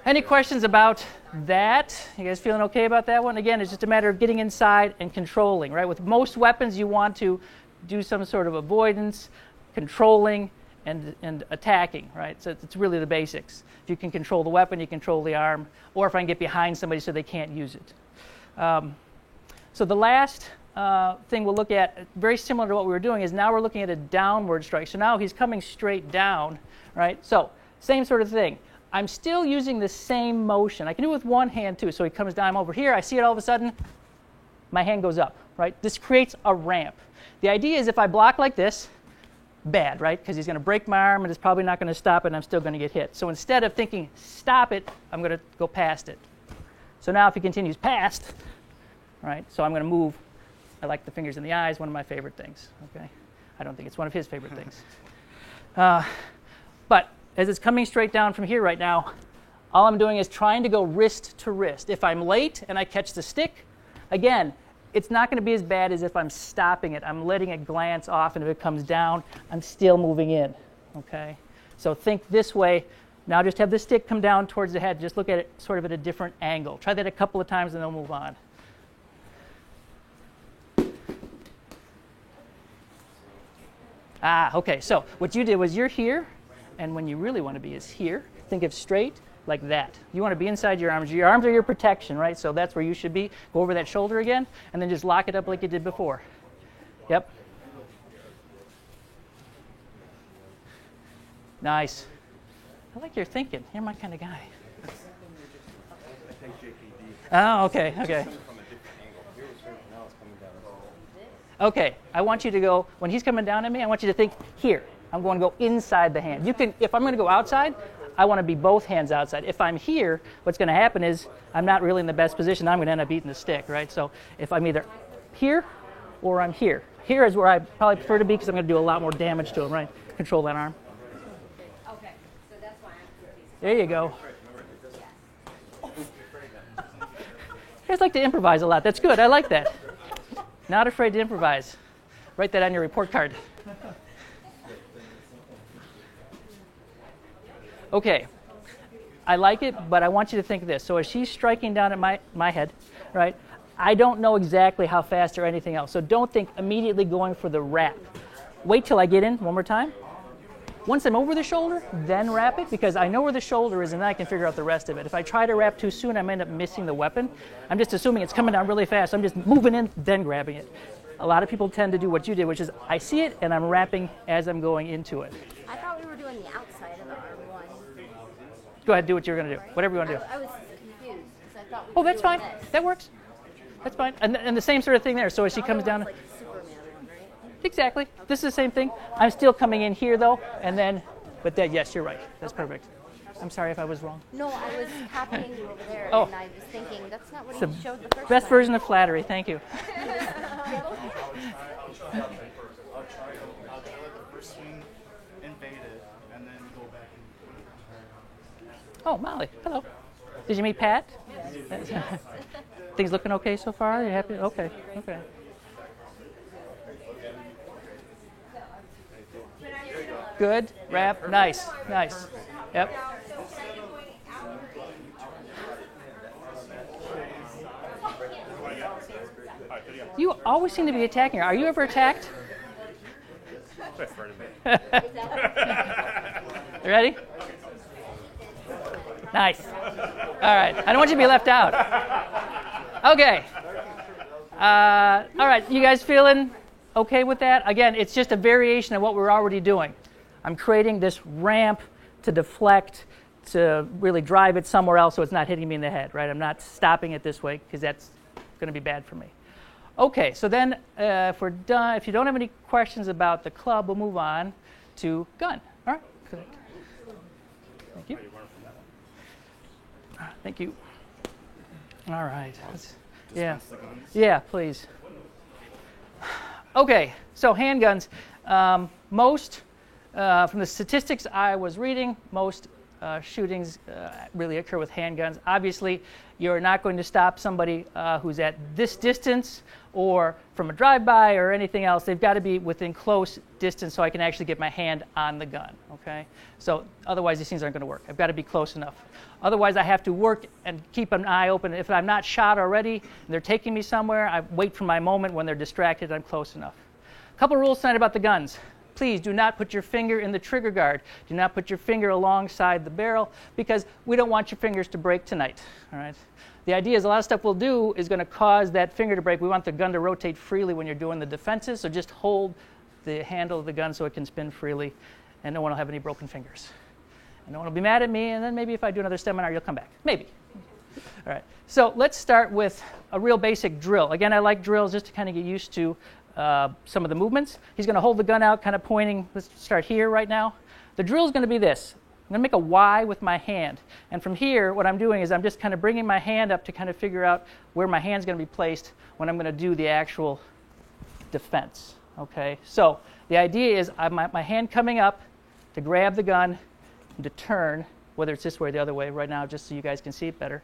Any questions about that? You guys feeling okay about that one? Again, it's just a matter of getting inside and controlling, right? With most weapons, you want to do some sort of avoidance, controlling, and attacking, right? So it's really the basics. If you can control the weapon, you control the arm, or if I can get behind somebody so they can't use it. So the last thing we'll look at, very similar to what we were doing, is now we're looking at a downward strike. So now he's coming straight down, right? So same sort of thing. I'm still using the same motion. I can do it with one hand too. So he comes down, I'm over here, I see it all of a sudden, my hand goes up, right? This creates a ramp. The idea is if I block like this, bad, right? Because he's going to break my arm and it's probably not going to stop it and I'm still going to get hit. So instead of thinking, stop it, I'm going to go past it. So now if he continues past, right? So I'm going to move. I like the fingers in the eyes, one of my favorite things, okay? I don't think it's one of his favorite things. But as it's coming straight down from here right now, all I'm doing is trying to go wrist to wrist. If I'm late and I catch the stick, again, it's not going to be as bad as if I'm stopping it. I'm letting it glance off, and if it comes down, I'm still moving in, okay? So think this way. Now just have the stick come down towards the head. Just look at it sort of at a different angle. Try that a couple of times, and then we'll move on. Okay, so what you did was you're here, and when you really want to be is here. Think of straight like that. You want to be inside your arms. Your arms are your protection, right? So that's where you should be. Go over that shoulder again, and then just lock it up like you did before. Yep. Nice. I like your thinking. You're my kind of guy. Oh, okay, okay. Okay, I want you to go, when he's coming down at me, I want you to think, here, I'm going to go inside the hand. You can, if I'm going to go outside, I want to be both hands outside. If I'm here, what's going to happen is I'm not really in the best position. I'm going to end up eating the stick, right? So if I'm either here or I'm here. Here is where I probably prefer to be because I'm going to do a lot more damage to him, right? Control that arm. Okay, so that's why I'm confused. There you go. You guys like to improvise a lot. That's good. I like that. Not afraid to improvise. Write that on your report card. Okay. I like it, but I want you to think this. So as she's striking down at my head, right, I don't know exactly how fast or anything else. So don't think immediately going for the wrap. Wait till I get in one more time. Once I'm over the shoulder, then wrap it, because I know where the shoulder is and then I can figure out the rest of it. If I try to wrap too soon, I might end up missing the weapon. I'm just assuming it's coming down really fast. I'm just moving in, then grabbing it. A lot of people tend to do what you did, which is I see it and I'm wrapping as I'm going into it. I thought we were doing the outside of the arm one. Go ahead, do what you're going to do. Whatever you want to do. I was confused because I thought we Oh, were that's doing fine. this. That works. That's fine. And the same sort of thing there. So as she The comes other down. one's like Superman one, right? Exactly. This is the same thing. I'm still coming in here though, and then, but that, yes, you're right. That's perfect. I'm sorry if I was wrong. No, I was copying you over there, Oh. and I was thinking that's not what It's the he showed the first best time. version of flattery. Thank you. I'll try the first swing, invade it, and then go back and Oh, Molly. Hello. Did you meet Pat? Things looking okay so far? You happy? Okay. Okay. Good. Wrap. Nice. Nice. Yep. You always seem to be attacking her. Are you ever attacked? Ready? Nice. All right. I don't want you to be left out. Okay. All right. You guys feeling okay with that? Again, it's just a variation of what we're already doing. I'm creating this ramp to deflect, to really drive it somewhere else so it's not hitting me in the head, right? I'm not stopping it this way because that's going to be bad for me. Okay, so then if we're done, if you don't have any questions about the club, we'll move on to gun. All right, good. Thank you. Thank you. All right. Yeah, please. Okay, so handguns. Most, from the statistics I was reading, most shootings really occur with handguns. Obviously, you're not going to stop somebody who's at this distance or from a drive-by or anything else. They've got to be within close distance so I can actually get my hand on the gun, okay? So otherwise, these things aren't going to work. I've got to be close enough. Otherwise, I have to work and keep an eye open. If I'm not shot already and they're taking me somewhere, I wait for my moment. When they're distracted, I'm close enough. A couple rules tonight about the guns. Please do not put your finger in the trigger guard. Do not put your finger alongside the barrel because we don't want your fingers to break tonight, all right? The idea is a lot of stuff we'll do is going to cause that finger to break. We want the gun to rotate freely when you're doing the defenses, so just hold the handle of the gun so it can spin freely, and no one will have any broken fingers. And no one will be mad at me, and then maybe if I do another seminar, you'll come back. Maybe. All right. So let's start with a real basic drill. Again, I like drills just to kind of get used to some of the movements. He's going to hold the gun out, kind of pointing. Let's start here right now. The drill is going to be this. I'm going to make a Y with my hand. And from here, what I'm doing is I'm just kind of bringing my hand up to kind of figure out where my hand's going to be placed when I'm going to do the actual defense. Okay? So the idea is I have my hand coming up to grab the gun and to turn, whether it's this way or the other way right now, just so you guys can see it better.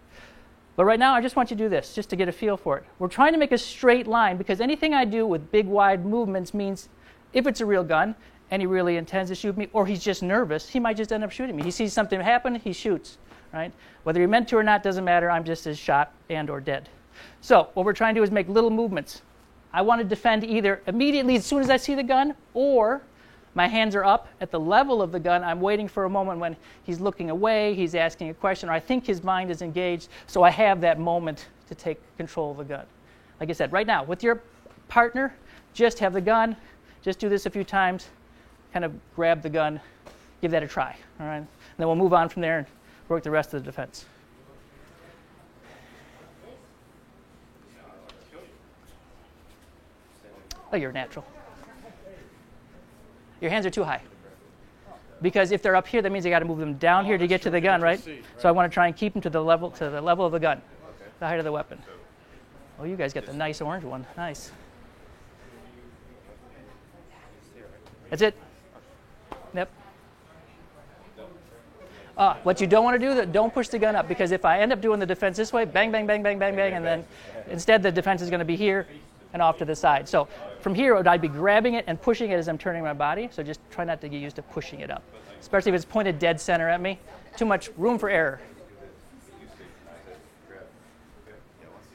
But right now, I just want you to do this, just to get a feel for it. We're trying to make a straight line, because anything I do with big, wide movements means if it's a real gun and he really intends to shoot me, or he's just nervous, he might just end up shooting me. He sees something happen, he shoots, right? Whether he meant to or not doesn't matter. I'm just as shot and or dead. So what we're trying to do is make little movements. I want to defend either immediately as soon as I see the gun, or my hands are up at the level of the gun. I'm waiting for a moment when he's looking away, he's asking a question, or I think his mind is engaged, so I have that moment to take control of the gun. Like I said, right now, with your partner, just have the gun, just do this a few times, kind of grab the gun, give that a try, all right? And then we'll move on from there and work the rest of the defense. Oh, you're natural. Your hands are too high. Because if they're up here, that means you got to move them down here to get to the gun, right? So I want to try and keep them to the level of the gun, the height of the weapon. Oh, you guys got the nice orange one. Nice. That's it. Yep. What you don't want to do, don't push the gun up, because if I end up doing the defense this way, bang, bang, bang, bang, bang, bang, and then instead the defense is going to be here and off to the side. So from here, I'd be grabbing it and pushing it as I'm turning my body. So just try not to get used to pushing it up, especially if it's pointed dead center at me. Too much room for error.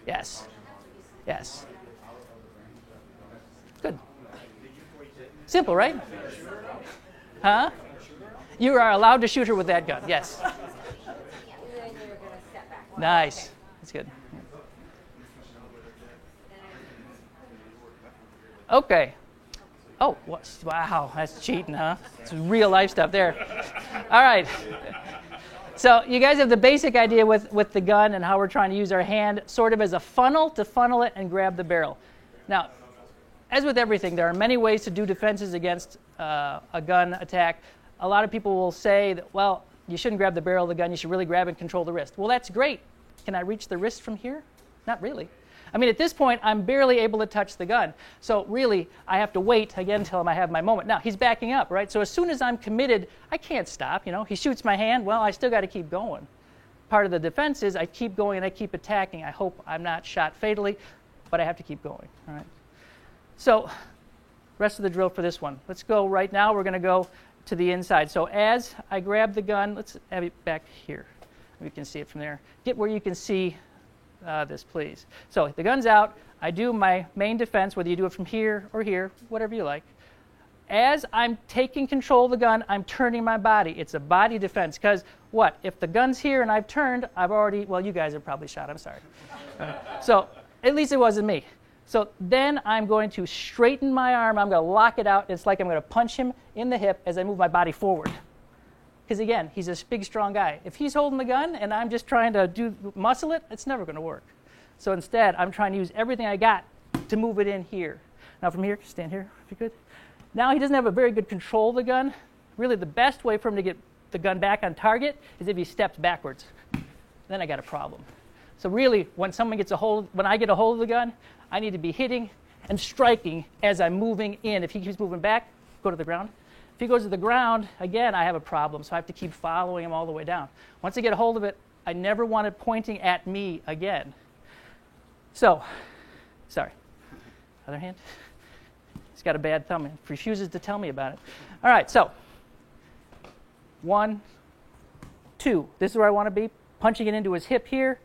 Yes. Yes. Good. Simple, right? Huh? You are allowed to shoot her with that gun. Yes. Nice. That's good. Okay. Oh, wow, that's cheating, huh? It's real life stuff there. All right. So you guys have the basic idea with the gun and how we're trying to use our hand sort of as a funnel to funnel it and grab the barrel. Now, as with everything, there are many ways to do defenses against a gun attack. A lot of people will say that, well, you shouldn't grab the barrel of the gun, you should really grab and control the wrist. Well, that's great. Can I reach the wrist from here? Not really. I mean, at this point, I'm barely able to touch the gun. So really, I have to wait again until I have my moment. Now, he's backing up, right? So as soon as I'm committed, I can't stop. You know, he shoots my hand. Well, I still got to keep going. Part of the defense is I keep going and I keep attacking. I hope I'm not shot fatally, but I have to keep going, all right? So rest of the drill for this one. Let's go right now. We're going to go to the inside. So as I grab the gun, let's have it back here. We can see it from there. Get where you can see this, please. So the gun's out. I do my main defense, whether you do it from here or here, whatever you like. As I'm taking control of the gun, I'm turning my body. It's a body defense, because what? If the gun's here and I've turned, I've already, well, you guys are probably shot. I'm sorry. So at least it wasn't me. So then I'm going to straighten my arm. I'm going to lock it out. It's like I'm going to punch him in the hip as I move my body forward. because again, he's a big, strong guy. If he's holding the gun and I'm just trying to muscle it, it's never going to work. So instead, I'm trying to use everything I got to move it in here. Now from here, stand here if you could. Now he doesn't have a very good control of the gun. Really, the best way for him to get the gun back on target is if he steps backwards. Then I got a problem. So really, when I get a hold of the gun, I need to be hitting and striking as I'm moving in. If he keeps moving back, go to the ground. If he goes to the ground, again, I have a problem, so I have to keep following him all the way down. Once I get a hold of it, I never want it pointing at me again. So, sorry. Other hand. He's got a bad thumb and refuses to tell me about it. All right, so 1, 2. This is where I want to be. Punching it into his hip here.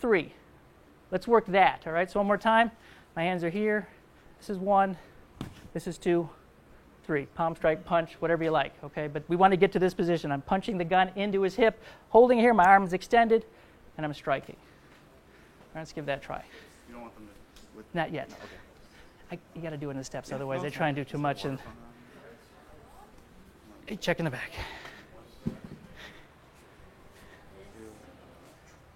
3. Let's work that, all right? So one more time. My hands are here. This is 1. This is 2, 3. Palm strike, punch, whatever you like, okay? But we want to get to this position. I'm punching the gun into his hip, holding it here, my arm is extended, and I'm striking. All right, let's give that a try. You don't want them to... Not yet. No, okay. You got to do it in the steps, otherwise they try and do too much. And hey, check in the back.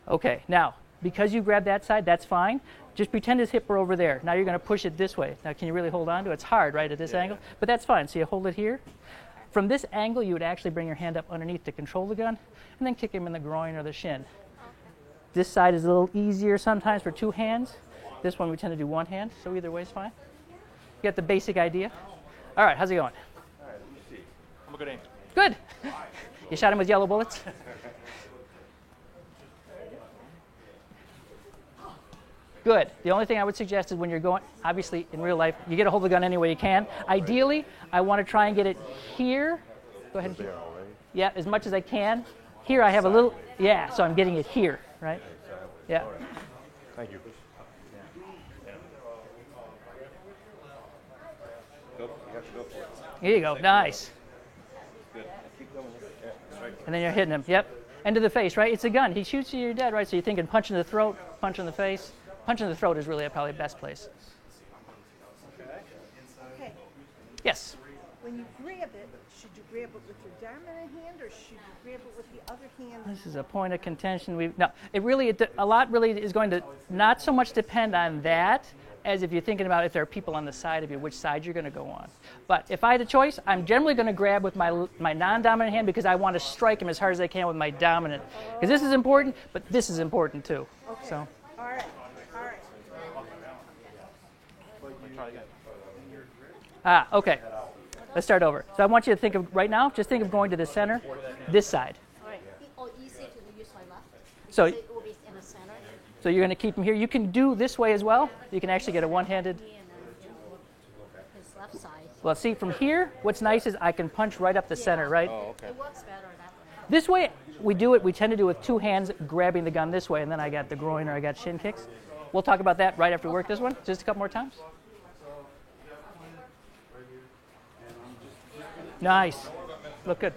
Okay, now, because you grabbed that side, that's fine. Just pretend his hip were over there. Now you're going to push it this way. Now, can you really hold on to it? It's hard, right, at this angle? But that's fine. So you hold it here. From this angle, you would actually bring your hand up underneath to control the gun, and then kick him in the groin or the shin. This side is a little easier sometimes for 2 hands. This one we tend to do 1 hand, so either way is fine. You get the basic idea? All right, how's it going? All right, let me see. I'm a good aim. Good. You shot him with yellow bullets? Good. The only thing I would suggest is when you're going, obviously in real life, you get a hold of the gun any way you can. Ideally, I want to try and get it here. Go ahead. There already. Yeah, as much as I can. Here I have a little, yeah, so I'm getting it here, right? Yeah. Thank you. Go, you have to go for it. Here you go. Nice. Good. Keep going. Yeah, strike. And then you're hitting him. Yep. End of the face, right? It's a gun. He shoots you, you're dead, right? So you're thinking punch in the throat, punch in the face. Punch in the throat is really probably the best place. Okay. Yes. When you grab it, should you grab it with your dominant hand or should you grab it with the other hand? This is a point of contention. A lot really is going to not so much depend on that as if you're thinking about if there are people on the side of you, which side you're going to go on. But if I had a choice, I'm generally going to grab with my non-dominant hand because I want to strike him as hard as I can with my dominant. Because this is important, but this is important too. Okay. So. All right. All right. Okay. Let's start over. So I want you to think of, right now, just think of going to the center, this side. All right. Or easy to use my left. So, It will be in the center. so you're going to keep him here. You can do this way as well. You can actually get a one-handed. And then his left side. Well, see, from here, what's nice is I can punch right up the center, right? Oh, okay. It works better that way. This way, we tend to do it with 2 hands, grabbing the gun this way, and then I got the groin or I got shin kicks. We'll talk about that right after we work this one, just a couple more times. Nice. Look good.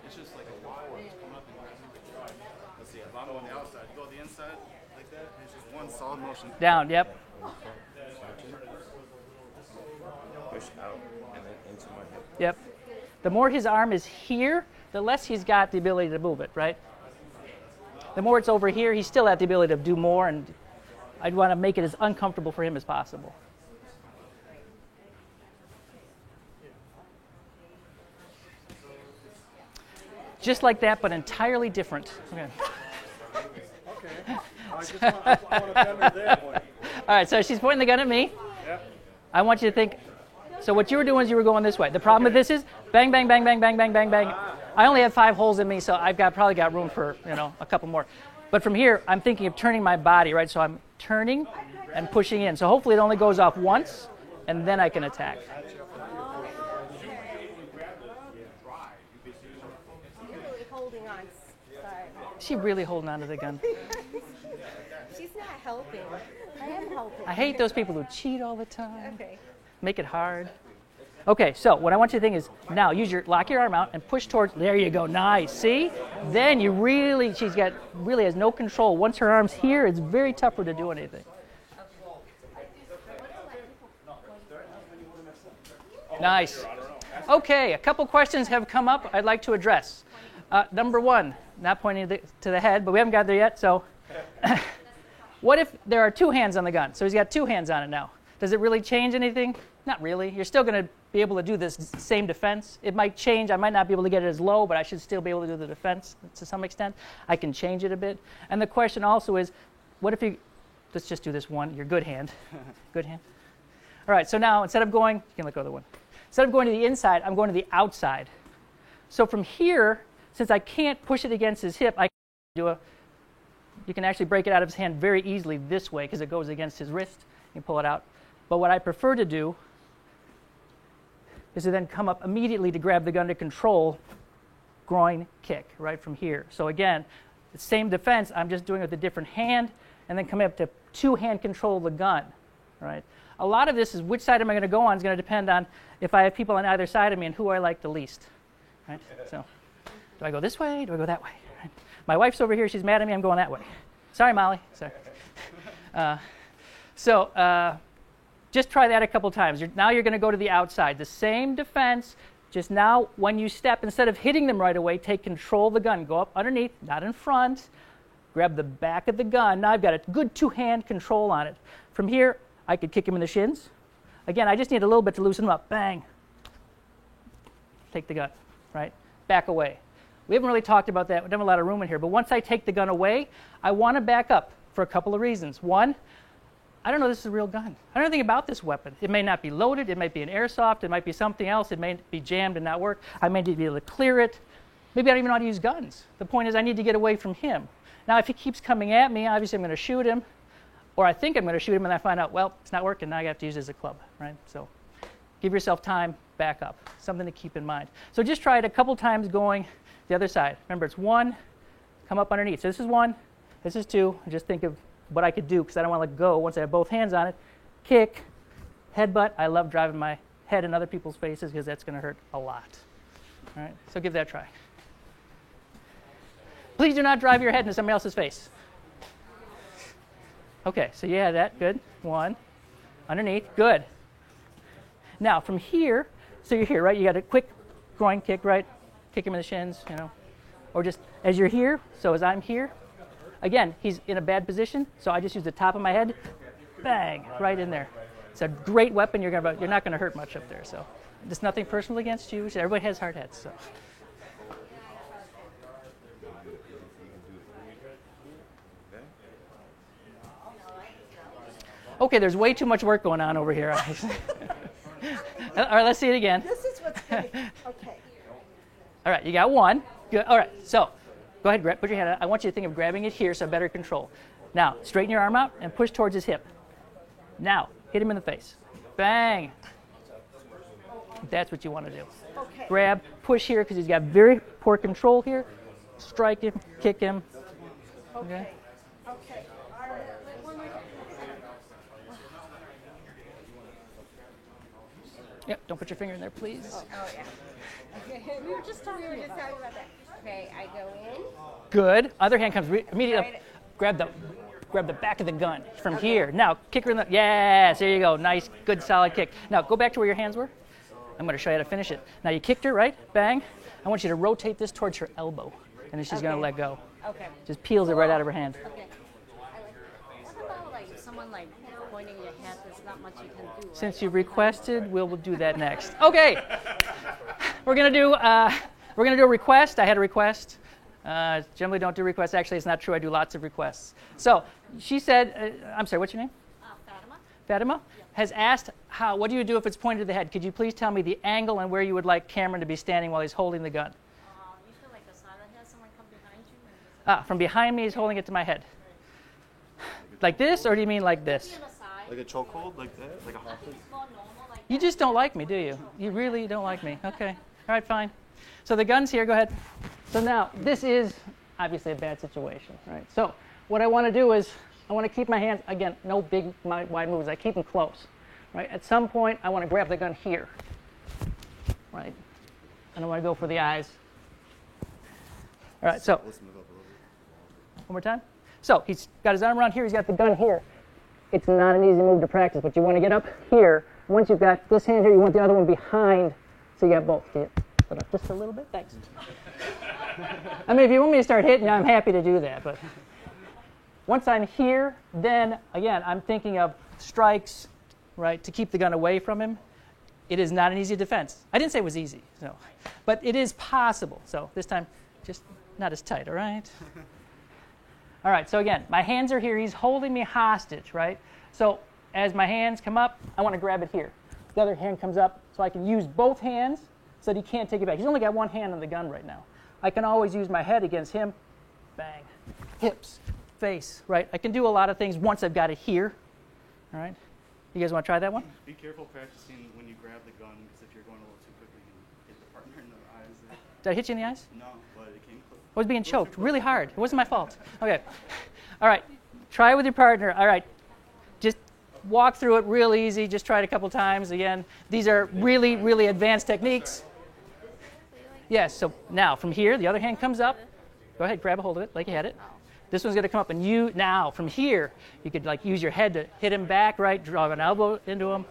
It's just like a wall where it's coming up and let's see, if I'm on the outside, you go to the inside like that, and it's just one solid motion. Down, yep. Push out and then into my hip. Yep. The more his arm is here, the less he's got the ability to move it, right? The more it's over here, he's still at the ability to do more, and I'd want to make it as uncomfortable for him as possible. Just like that, but entirely different. Okay. Okay. I want to bend her that way. All right, so she's pointing the gun at me. Yep. I want you to think, so what you were doing is you were going this way. The problem with this is bang, bang, bang, bang, bang, bang, bang, bang. I only have 5 holes in me, so I've probably got room for, a couple more. But from here, I'm thinking of turning my body, right? So I'm turning and pushing in. So hopefully it only goes off once, and then I can attack. You're really holding on. Sorry. Is she really holding on to the gun? She's not helping. I am helping. I hate those people who cheat all the time. Okay. Make it hard. Okay, so what I want you to think is now lock your arm out and push towards. There you go. Nice. See? Then she's really has no control. Once her arm's here, it's very tough for her to do anything. Nice. Okay, a couple questions have come up I'd like to address. Number one, not pointing to the head, but we haven't got there yet, so what if there are two hands on the gun? So he's got two hands on it now. Does it really change anything? Not really. You're still going to be able to do this same defense. It might change. I might not be able to get it as low, but I should still be able to do the defense to some extent. I can change it a bit. And the question also is, what if you, let's just do this one, your good hand. Good hand. All right, so now instead of going, you can let go of the one. Instead of going to the inside, I'm going to the outside. So from here, since I can't push it against his hip, I can do a, you can actually break it out of his hand very easily this way because it goes against his wrist. You can pull it out. But what I prefer to do is to then come up immediately to grab the gun to control groin kick right from here. So again, the same defense, I'm just doing it with a different hand and then coming up to two-hand control of the gun. Right? A lot of this is which side am I going to go on is going to depend on if I have people on either side of me and who I like the least. Right? So do I go this way? Do I go that way? Right? My wife's over here. She's mad at me. I'm going that way. Sorry, Molly. Sorry. Just try that a couple times. Now you're going to go to the outside. The same defense, just now when you step, instead of hitting them right away, take control of the gun. Go up underneath, not in front. Grab the back of the gun. Now I've got a good two-hand control on it. From here, I could kick him in the shins. Again, I just need a little bit to loosen him up. Bang. Take the gun, right? Back away. We haven't really talked about that. We don't have a lot of room in here. But once I take the gun away, I want to back up for a couple of reasons. One, I don't know this is a real gun. I don't know anything about this weapon. It may not be loaded. It might be an airsoft. It might be something else. It may be jammed and not work. I may need to be able to clear it. Maybe I don't even know how to use guns. The point is I need to get away from him. Now, if he keeps coming at me, obviously I'm going to shoot him. Or I think I'm going to shoot him and I find out, well, it's not working. Now I have to use it as a club, right? So give yourself time, back up. Something to keep in mind. So just try it a couple times going the other side. Remember, it's one, come up underneath. So this is one, this is two. And just think of what I could do because I don't want to let go once I have both hands on it. Kick, headbutt. I love driving my head in other people's faces because that's going to hurt a lot. All right, so give that a try. Please do not drive your head into somebody else's face. Okay, so you had that. Good. One. Underneath. Good. Now, from here, so you're here, right? You got a quick groin kick, right? Kick him in the shins, you know. Or just as you're here, so as I'm here. Again, he's in a bad position, so I just use the top of my head. Bang. Right in there. It's a great weapon. You're not going to hurt much up there. So there's nothing personal against you. Everybody has hard heads. So. Okay, there's way too much work going on over here. All right, let's see it again. This is what's good. Okay. All right, you got one. Good. All right, so go ahead, put your hand out. I want you to think of grabbing it here so better control. Now, straighten your arm out and push towards his hip. Now, hit him in the face. Bang. That's what you want to do. Okay. Grab, push here because he's got very poor control here. Strike him, kick him. Okay. Okay. All right. Yep, don't put your finger in there, please. Oh yeah. Okay. We were just talking about that. Okay, I go in. Good. Other hand comes immediately up. Grab the back of the gun from here. Now, kick her in the, yes, there you go. Nice, good, solid kick. Now, go back to where your hands were. I'm going to show you how to finish it. Now, you kicked her, right? Bang. I want you to rotate this towards her elbow, and then she's going to let go. Okay. Just peels it right out of her hand. Okay. What about like someone like pointing your head? There's not much you can do. Right? Since you requested, we'll do that next. Okay. We're going to do a request. I had a request. Generally don't do requests. Actually, it's not true. I do lots of requests. So she said, I'm sorry, what's your name? Fatima? Fatima has asked, what do you do if it's pointed to the head? Could you please tell me the angle and where you would like Cameron to be standing while he's holding the gun? You feel like the side of the head, someone come behind you? From behind me, he's holding it to my head. Like this, or do you mean like this? On the side. Like a chokehold, like that, like a hostage. More normal, like You just don't like me, do you? You really don't like me. Okay. All right, fine. So the gun's here. Go ahead. So now, this is obviously a bad situation, right? So what I want to do is I want to keep my hands, again, no big wide moves. I keep them close, right? At some point, I want to grab the gun here, right? And I want to go for the eyes. All right, so one more time. So he's got his arm around here. He's got the gun here. It's not an easy move to practice, but you want to get up here. Once you've got this hand here, you want the other one behind So you got both. Can you put up just a little bit? Thanks. I mean, if you want me to start hitting, I'm happy to do that. But once I'm here, then again, I'm thinking of strikes, right, to keep the gun away from him. It is not an easy defense. I didn't say it was easy, so, but it is possible. So this time, just not as tight, all right? All right, so again, my hands are here. He's holding me hostage, right? So as my hands come up, I want to grab it here. The other hand comes up, so I can use both hands so that he can't take it back. He's only got one hand on the gun right now. I can always use my head against him. Bang. Hips, face, right? I can do a lot of things once I've got it here, all right? You guys want to try that one? Be careful practicing when you grab the gun, because if you're going a little too quickly, you can hit the partner in the eyes. Did I hit you in the eyes? No, but it came close. I was being choked really hard. It wasn't my fault. Okay. All right. Try with your partner. All right. Just walk through it real easy. Just try it a couple times. Again, these are really, really advanced techniques. Yes. So now from here, the other hand comes up. Go ahead, grab a hold of it like you had it. This one's going to come up, and you now from here, you could like use your head to hit him back, right? Draw an elbow into him,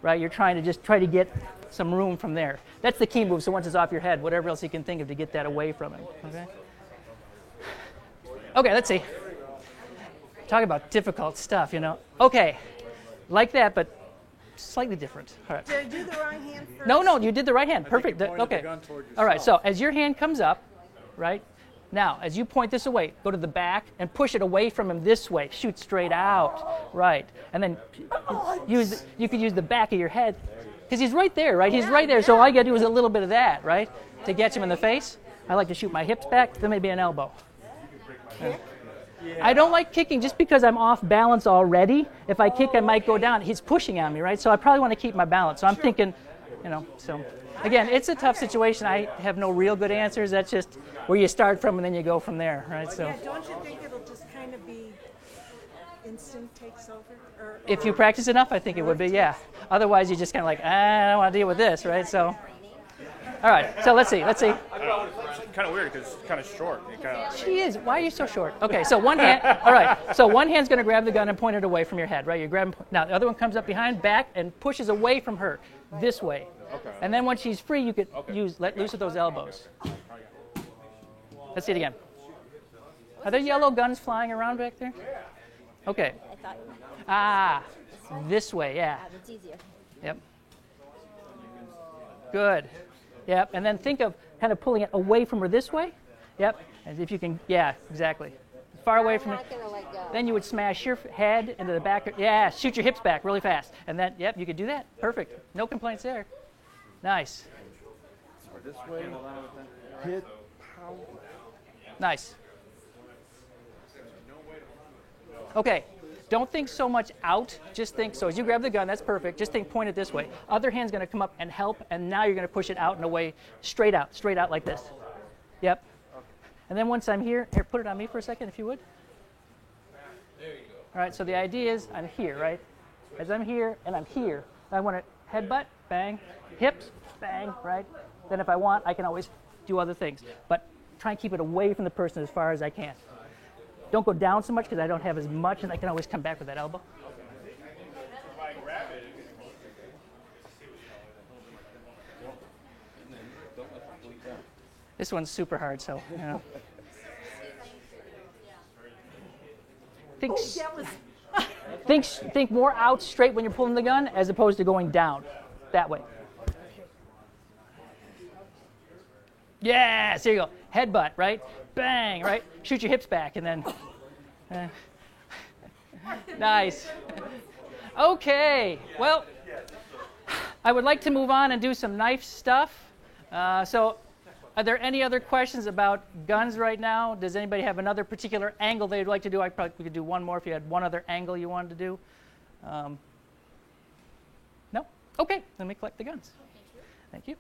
right? You're trying to just try to get some room from there. That's the key move. So once it's off your head, whatever else you can think of to get that away from him. Okay. Okay. Let's see. Talk about difficult stuff, you know. Okay, like that, but slightly different. All right. Did I do the wrong hand first? No, you did the right hand. Perfect. pointed Okay. the gun toward All right. yourself. So as your hand comes up, right? Now, as you point this away, go to the back and push it away from him this way. Shoot straight out. Right. And then you could use the back of your head. Because he's right there, right? He's right there. So all you got to do is a little bit of that, right? To get him in the face. I like to shoot my hips back, then maybe an elbow. I don't like kicking just because I'm off balance already. If I kick, I might go down. He's pushing on me, right? So I probably want to keep my balance. So I'm thinking, you know, so again, it's a tough situation. I have no real good answers. That's just where you start from and then you go from there, right? So Yeah, don't you think it'll just kind of be instant takes over? Or if you practice enough, I think it would be, yeah. Otherwise, you're just kind of like, I don't want to deal with this, right? So, all right. So let's see. It's kind of weird because it's kind of short. It kind of, She is. Why are you so short? Okay, so one hand. All right. So one hand's going to grab the gun and point it away from your head, right? You grab. Now the other one comes up behind, back, and pushes away from her this way. Okay. And then when she's free, you could let loose of those elbows. Let's see it again. Are there yellow guns flying around back there? Okay. I thought Ah, this way. Yeah. it's easier. Yep. Good. Yep. And then think of kind of pulling it away from her this way. Yep. As if you can. Yeah. Exactly. Far away from it. I'm not gonna let go. Then you would smash your head into the back. Yeah, shoot your hips back really fast. And then, yep, you could do that. Perfect. No complaints there. Nice. This way. Hit. Nice. Okay. Don't think so much out. Just think, so as you grab the gun, that's perfect. Just think point it this way. Other hand's going to come up and help, and now you're going to push it out and away, straight out like this. Yep. And then once I'm here, put it on me for a second if you would. There you go. All right, so the idea is I'm here, right? As I'm here and I'm here, I want to headbutt, bang, hips, bang, right? Then if I want, I can always do other things. But try and keep it away from the person as far as I can. Don't go down so much because I don't have as much, and I can always come back with that elbow. This one's super hard, so, you know. Think more out straight when you're pulling the gun as opposed to going down that way. Yes, there you go. Headbutt, right? Bang, right? Shoot your hips back and then. Nice. Okay, well, I would like to move on and do some knife stuff. So, are there any other questions about guns right now? Does anybody have another particular angle they'd like to do? We could do one more if you had one other angle you wanted to do. No? Okay, let me collect the guns. Thank you.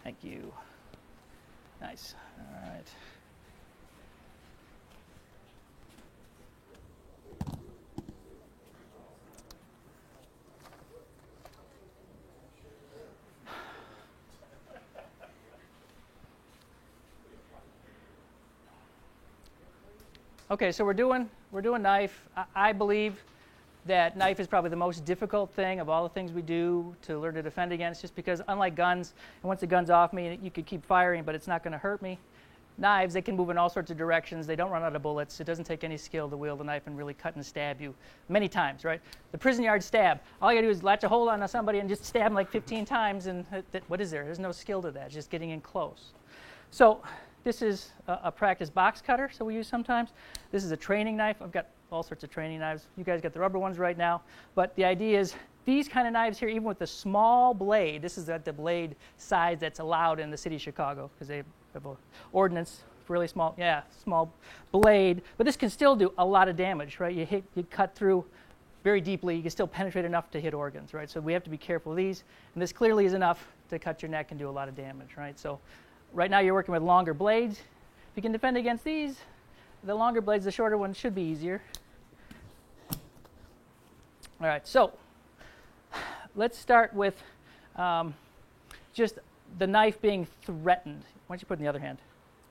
Thank you. Nice. All right. Okay, so we're doing knife. I believe that knife is probably the most difficult thing of all the things we do to learn to defend against, just because unlike guns, and once the gun's off me, you could keep firing, but it's not going to hurt me. Knives, they can move in all sorts of directions. They don't run out of bullets. It doesn't take any skill to wield a knife and really cut and stab you many times, right? The prison yard stab. All you got to do is latch a hold on somebody and just stab them like 15 times, and what is there? There's no skill to that. It's just getting in close. So this is a practice box cutter, so we use sometimes. This is a training knife. I've got all sorts of training knives. You guys got the rubber ones right now. But the idea is these kind of knives here, even with the small blade, this is the blade size that's allowed in the city of Chicago because they have an ordinance, really small, small blade. But this can still do a lot of damage, right? You cut through very deeply. You can still penetrate enough to hit organs, right? So we have to be careful of these. And this clearly is enough to cut your neck and do a lot of damage, right? So right now you're working with longer blades. If you can defend against these, the longer blades, the shorter ones should be easier. All right, so let's start with just the knife being threatened. Why don't you put it in the other hand?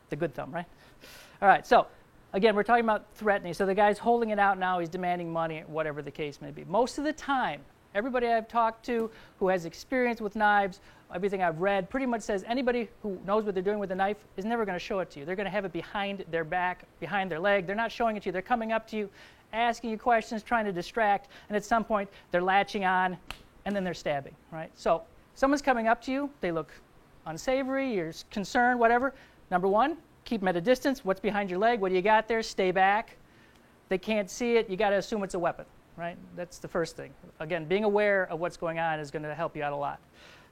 The good thumb, right? All right, so again, we're talking about threatening. So the guy's holding it out now. He's demanding money, whatever the case may be. Most of the time, everybody I've talked to who has experience with knives, everything I've read, pretty much says anybody who knows what they're doing with a knife is never going to show it to you. They're going to have it behind their back, behind their leg. They're not showing it to you. They're coming up to you, asking you questions, trying to distract, and at some point they're latching on, and then they're stabbing, right? So someone's coming up to you. They look unsavory, you're concerned, whatever. Number one, keep them at a distance. What's behind your leg? What do you got there? Stay back. They can't see it. You got to assume it's a weapon, right? That's the first thing. Again, being aware of what's going on is going to help you out a lot.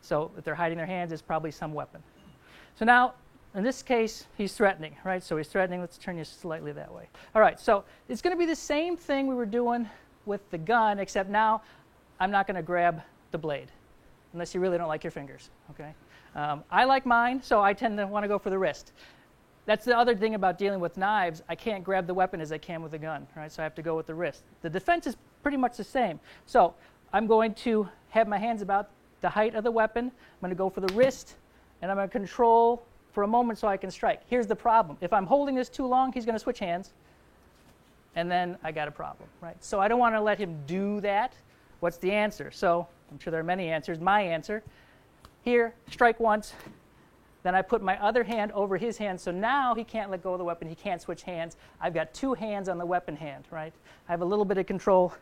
So if they're hiding their hands, it's probably some weapon. So now, in this case, he's threatening, right? So he's threatening. Let's turn you slightly that way. All right, so it's going to be the same thing we were doing with the gun, except now I'm not going to grab the blade, unless you really don't like your fingers, okay? I like mine, so I tend to want to go for the wrist. That's the other thing about dealing with knives. I can't grab the weapon as I can with a gun, right? So I have to go with the wrist. The defense is pretty much the same. So I'm going to have my hands about the height of the weapon. I'm going to go for the wrist, and I'm going to control for a moment so I can strike. Here's the problem. If I'm holding this too long, he's going to switch hands, and then I got a problem, right? So I don't want to let him do that. What's the answer? So I'm sure there are many answers. My answer, here, strike once. Then I put my other hand over his hand, so now he can't let go of the weapon. He can't switch hands. I've got two hands on the weapon hand, right? I have a little bit of control.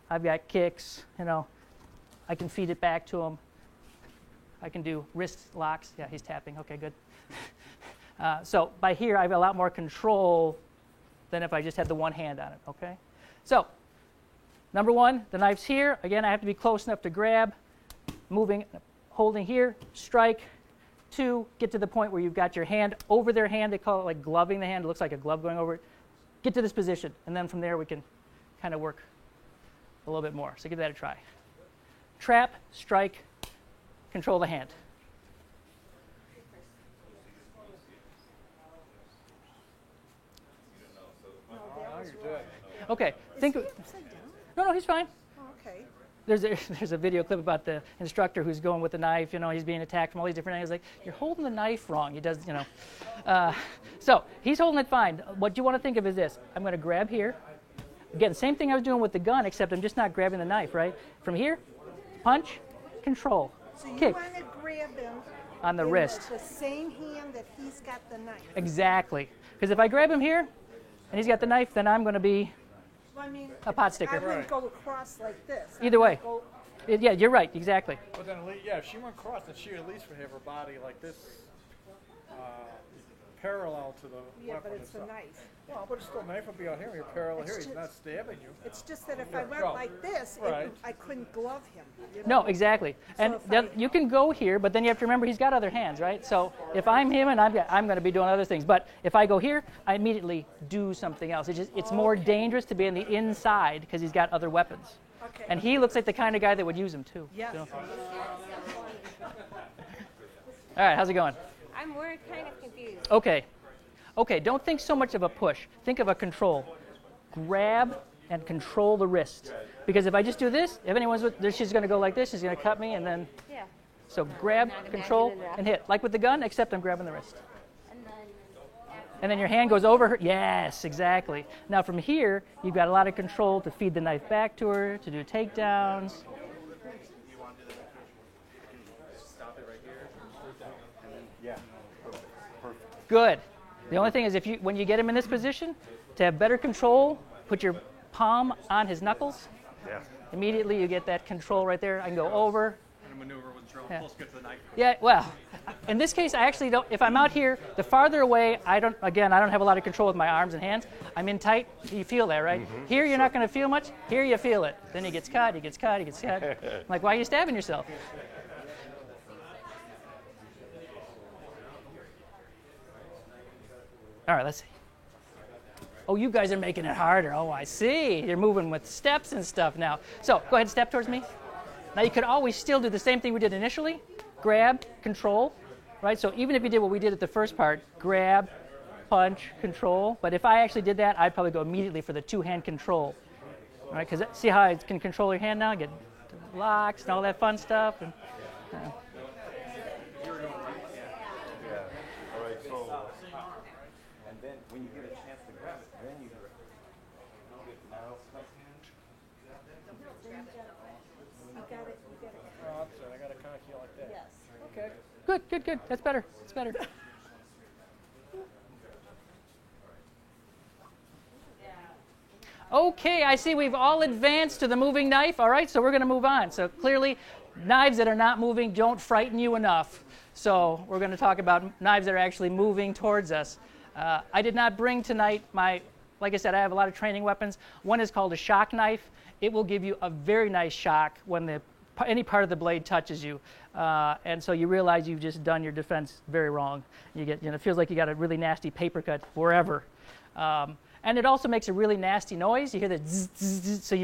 I've got kicks, you know. I can feed it back to him. I can do wrist locks. Yeah, he's tapping. Okay, good. So by here, I have a lot more control than if I just had the one hand on it, okay? So number one, the knife's here. Again, I have to be close enough to grab, moving, holding here, strike. Two, get to the point where you've got your hand over their hand. They call it like gloving the hand. It looks like a glove going over it. Get to this position, and then from there we can kind of work a little bit more. So give that a try. Trap, strike, control the hand. Okay. Think. No, he's fine. Okay. There's a video clip about the instructor who's going with the knife. You know, he's being attacked from all these different angles. Like, you're holding the knife wrong. He does, you know. So he's holding it fine. What you want to think of is this. I'm going to grab here. Again, same thing I was doing with the gun, except I'm just not grabbing the knife, right? From here, punch, control, So you kick want to grab him on the in wrist. the same hand that he's got the knife. Exactly. Because if I grab him here and he's got the knife, then I'm going to be Well, I mean, a pot sticker. I wouldn't go across like this. I Either would way. go- Yeah, you're right. Exactly. But then, yeah, if she went across, then she at least would have her body like this, parallel to the Yeah, weapon but it's the itself. knife. Well, but it's still knife would be out here. You're parallel It's here. He's just- not stabbing you. It's just that if I Yeah, went go. like this, Right. I couldn't glove him. You No, know? exactly. And if then you can go here, but then you have to remember he's got other hands, right? So if I'm him and I'm going to be doing other things. But if I go here, I immediately do something else. It's more dangerous to be on the inside because he's got other weapons. Okay. And he looks like the kind of guy that would use them too. Yes. So. All right, how's it going? I'm kind of confused. Okay, don't think so much of a push. Think of a control. Grab and control the wrist. Because if I just do this, if anyone's with, she's going to go like this, she's going to cut me, and then, Yeah. so grab, Not control, imagine enough. and hit. Like with the gun, except I'm grabbing the wrist. And then after And then your hand goes over her. Yes, exactly. Now from here, you've got a lot of control to feed the knife back to her, to do takedowns. Stop it right here. Yeah. Perfect. Good. The only thing is when you get him in this position, to have better control, put your palm on his knuckles. Yeah. Immediately you get that control right there. I can go over. And a maneuver with drill, Yeah. full skip to the knife. Yeah, well, in this case, I actually don't. If I'm out here, the farther away, I don't have a lot of control with my arms and hands. I'm in tight. You feel that, right? Here, you're not going to feel much. Here, you feel it. Then he gets cut. He gets cut. He gets cut. I'm like, why are you stabbing yourself? All right, let's see. Oh, you guys are making it harder. Oh, I see. You're moving with steps and stuff now. So go ahead and step towards me. Now you could always still do the same thing we did initially. Grab, control, right? So even if you did what we did at the first part, grab, punch, control. But if I actually did that, I'd probably go immediately for the two-hand control. All right, because see how I can control your hand now? Get locks and all that fun stuff. And, Yeah. All right. So, and then when you get a chance to grab it, then you grab it. Now, Oh, I'm sorry, I got a cocky like that. Yes. Okay. good, good, good. That's better. That's better. Okay, I see we've all advanced to the moving knife. All right, so we're going to move on. So clearly, knives that are not moving don't frighten you enough. So we're going to talk about knives that are actually moving towards us. I did not bring tonight like I said, I have a lot of training weapons. One is called a shock knife. It will give you a very nice shock when any part of the blade touches you. And so you realize you've just done your defense very wrong. It feels like you got a really nasty paper cut wherever. And it also makes a really nasty noise. You hear the zzz, zzz, zzz. So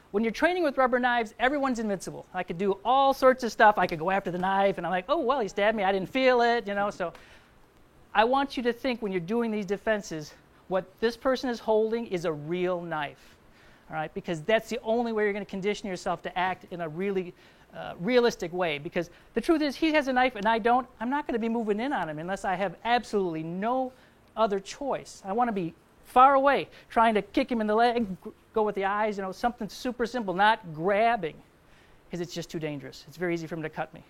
when you're training with rubber knives, everyone's invincible. I could do all sorts of stuff. I could go after the knife, and I'm like, oh, well, he stabbed me. I didn't feel it, So I want you to think when you're doing these defenses, what this person is holding is a real knife, all right? Because that's the only way you're going to condition yourself to act in a really realistic way. Because the truth is, he has a knife and I don't. I'm not going to be moving in on him unless I have absolutely no other choice. I want to be far away, trying to kick him in the leg, go with the eyes, something super simple, not grabbing, because it's just too dangerous. It's very easy for him to cut me.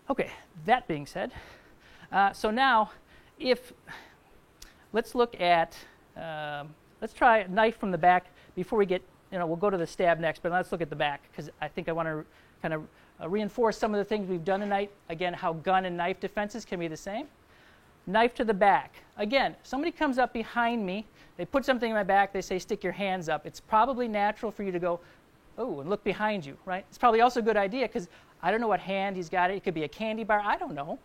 Okay, that being said, so now let's look at, let's try a knife from the back before we get, we'll go to the stab next, but let's look at the back, because I think I want to kind of reinforce some of the things we've done tonight. Again, how gun and knife defenses can be the same. Knife to the back. Again, somebody comes up behind me, they put something in my back, they say, stick your hands up. It's probably natural for you to go, oh, and look behind you, right? It's probably also a good idea because I don't know what hand he's got. It could be a candy bar. I don't know,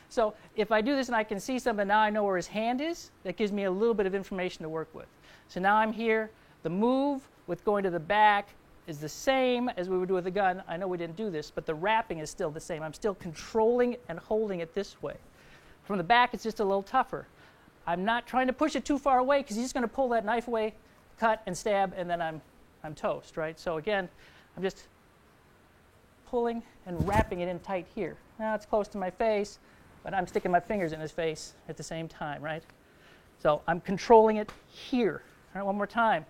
So if I do this and I can see something, now I know where his hand is. That gives me a little bit of information to work with. So now I'm here. The move with going to the back is the same as we would do with a gun. I know we didn't do this, but the wrapping is still the same. I'm still controlling and holding it this way. From the back, it's just a little tougher. I'm not trying to push it too far away because he's just going to pull that knife away, cut and stab, and then I'm toast, right? So again, I'm just pulling and wrapping it in tight here. Now it's close to my face, but I'm sticking my fingers in his face at the same time, right? So I'm controlling it here. All right, one more time.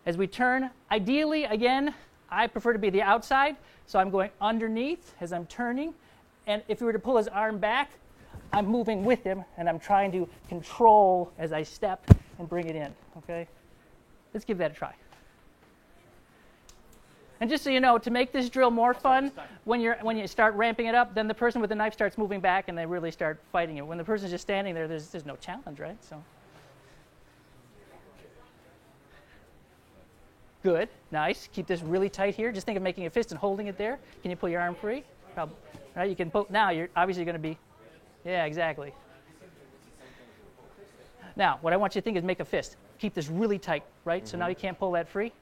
As we turn, ideally, again, I prefer to be the outside, so I'm going underneath as I'm turning. And if we were to pull his arm back, I'm moving with him, and I'm trying to control as I step and bring it in, okay? Let's give that a try. And just so you know, to make this drill more fun, when you start ramping it up, then the person with the knife starts moving back, and they really start fighting it. When the person's just standing there, there's no challenge, right? So, good, nice. Keep this really tight here. Just think of making a fist and holding it there. Can you pull your arm free? Probably. Right? You can pull. Now you're obviously going to be. Yeah, exactly. Now, what I want you to think is make a fist. Keep this really tight, right? So now you can't pull that free.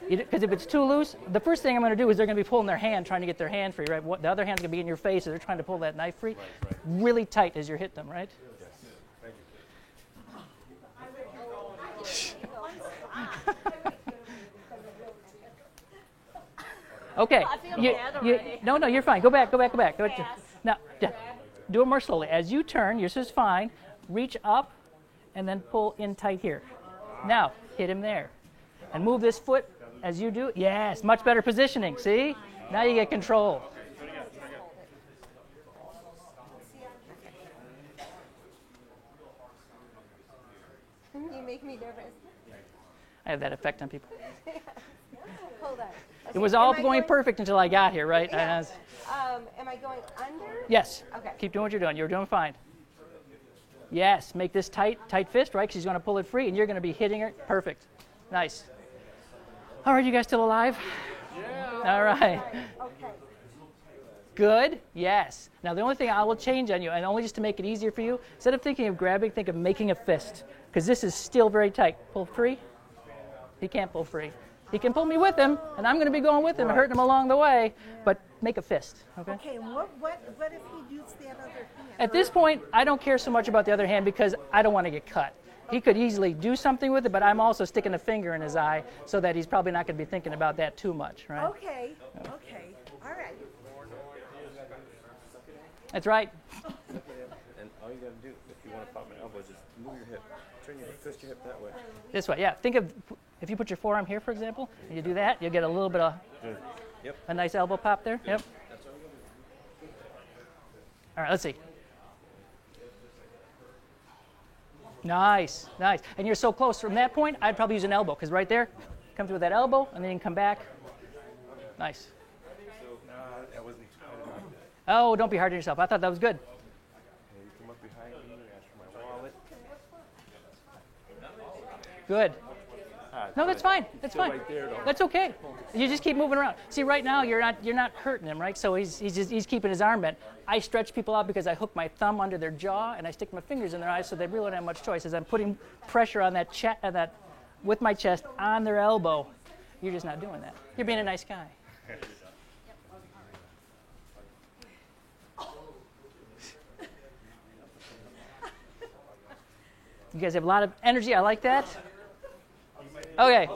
Because if it's too loose, the first thing I'm going to do is they're going to be pulling their hand, trying to get their hand free, right? The other hand's going to be in your face as they're trying to pull that knife free. Right. Really tight as you're hitting them, right? Okay. I feel bad already. No, you're fine. Go back. Now, do it more slowly. As you turn, yours is fine. reach up and then pull in tight here. Now, hit him there. And move this foot as you do. Yes, much better positioning, see? Now you get control. You make me nervous. I have that effect on people. Hold on. It was Okay, all am I going perfect until I got here, right? Yeah. Am I going under? Yes. Okay. Keep doing what you're doing. You're doing fine. Yes. Make this tight fist, right? Because he's going to pull it free, and you're going to be hitting it. Perfect. Nice. All right, you guys still alive? Yeah. All right. Okay. Good? Yes. Now, the only thing I will change on you, and only just to make it easier for you, instead of thinking of grabbing, think of making a fist. Because this is still very tight. Pull free. He can't pull free. He can pull me with him, and I'm going to be going with him, hurting him along the way, but make a fist, okay? Okay, and what if he used that other hand? At this point, I don't care so much about the other hand because I don't want to get cut. He could easily do something with it, but I'm also sticking a finger in his eye so that he's probably not going to be thinking about that too much, right? Okay, okay, all right. That's right. And all you gotta do, if you want to pop my elbow, just move your hip. Twist your hip that way. This way, yeah. Think of, if you put your forearm here, for example, and you do that, you'll get a little bit of Yep. a nice elbow pop there. Yep. All right, let's see. Nice, nice. And you're so close. From that point, I'd probably use an elbow, because right there, come through with that elbow, and then you can come back. Nice. That wasn't excited. Oh, don't be hard on yourself. I thought that was good. You come up behind me, ask for my wallet. Good. No, that's fine. That's Still fine. right there, though. That's okay. You just keep moving around. See, right now you're not hurting him, right? So he's keeping his arm bent. I stretch people out because I hook my thumb under their jaw and I stick my fingers in their eyes, so they really don't have much choice. As I'm putting pressure on that with my chest on their elbow, you're just not doing that. You're being a nice guy. You guys have a lot of energy. I like that. Okay.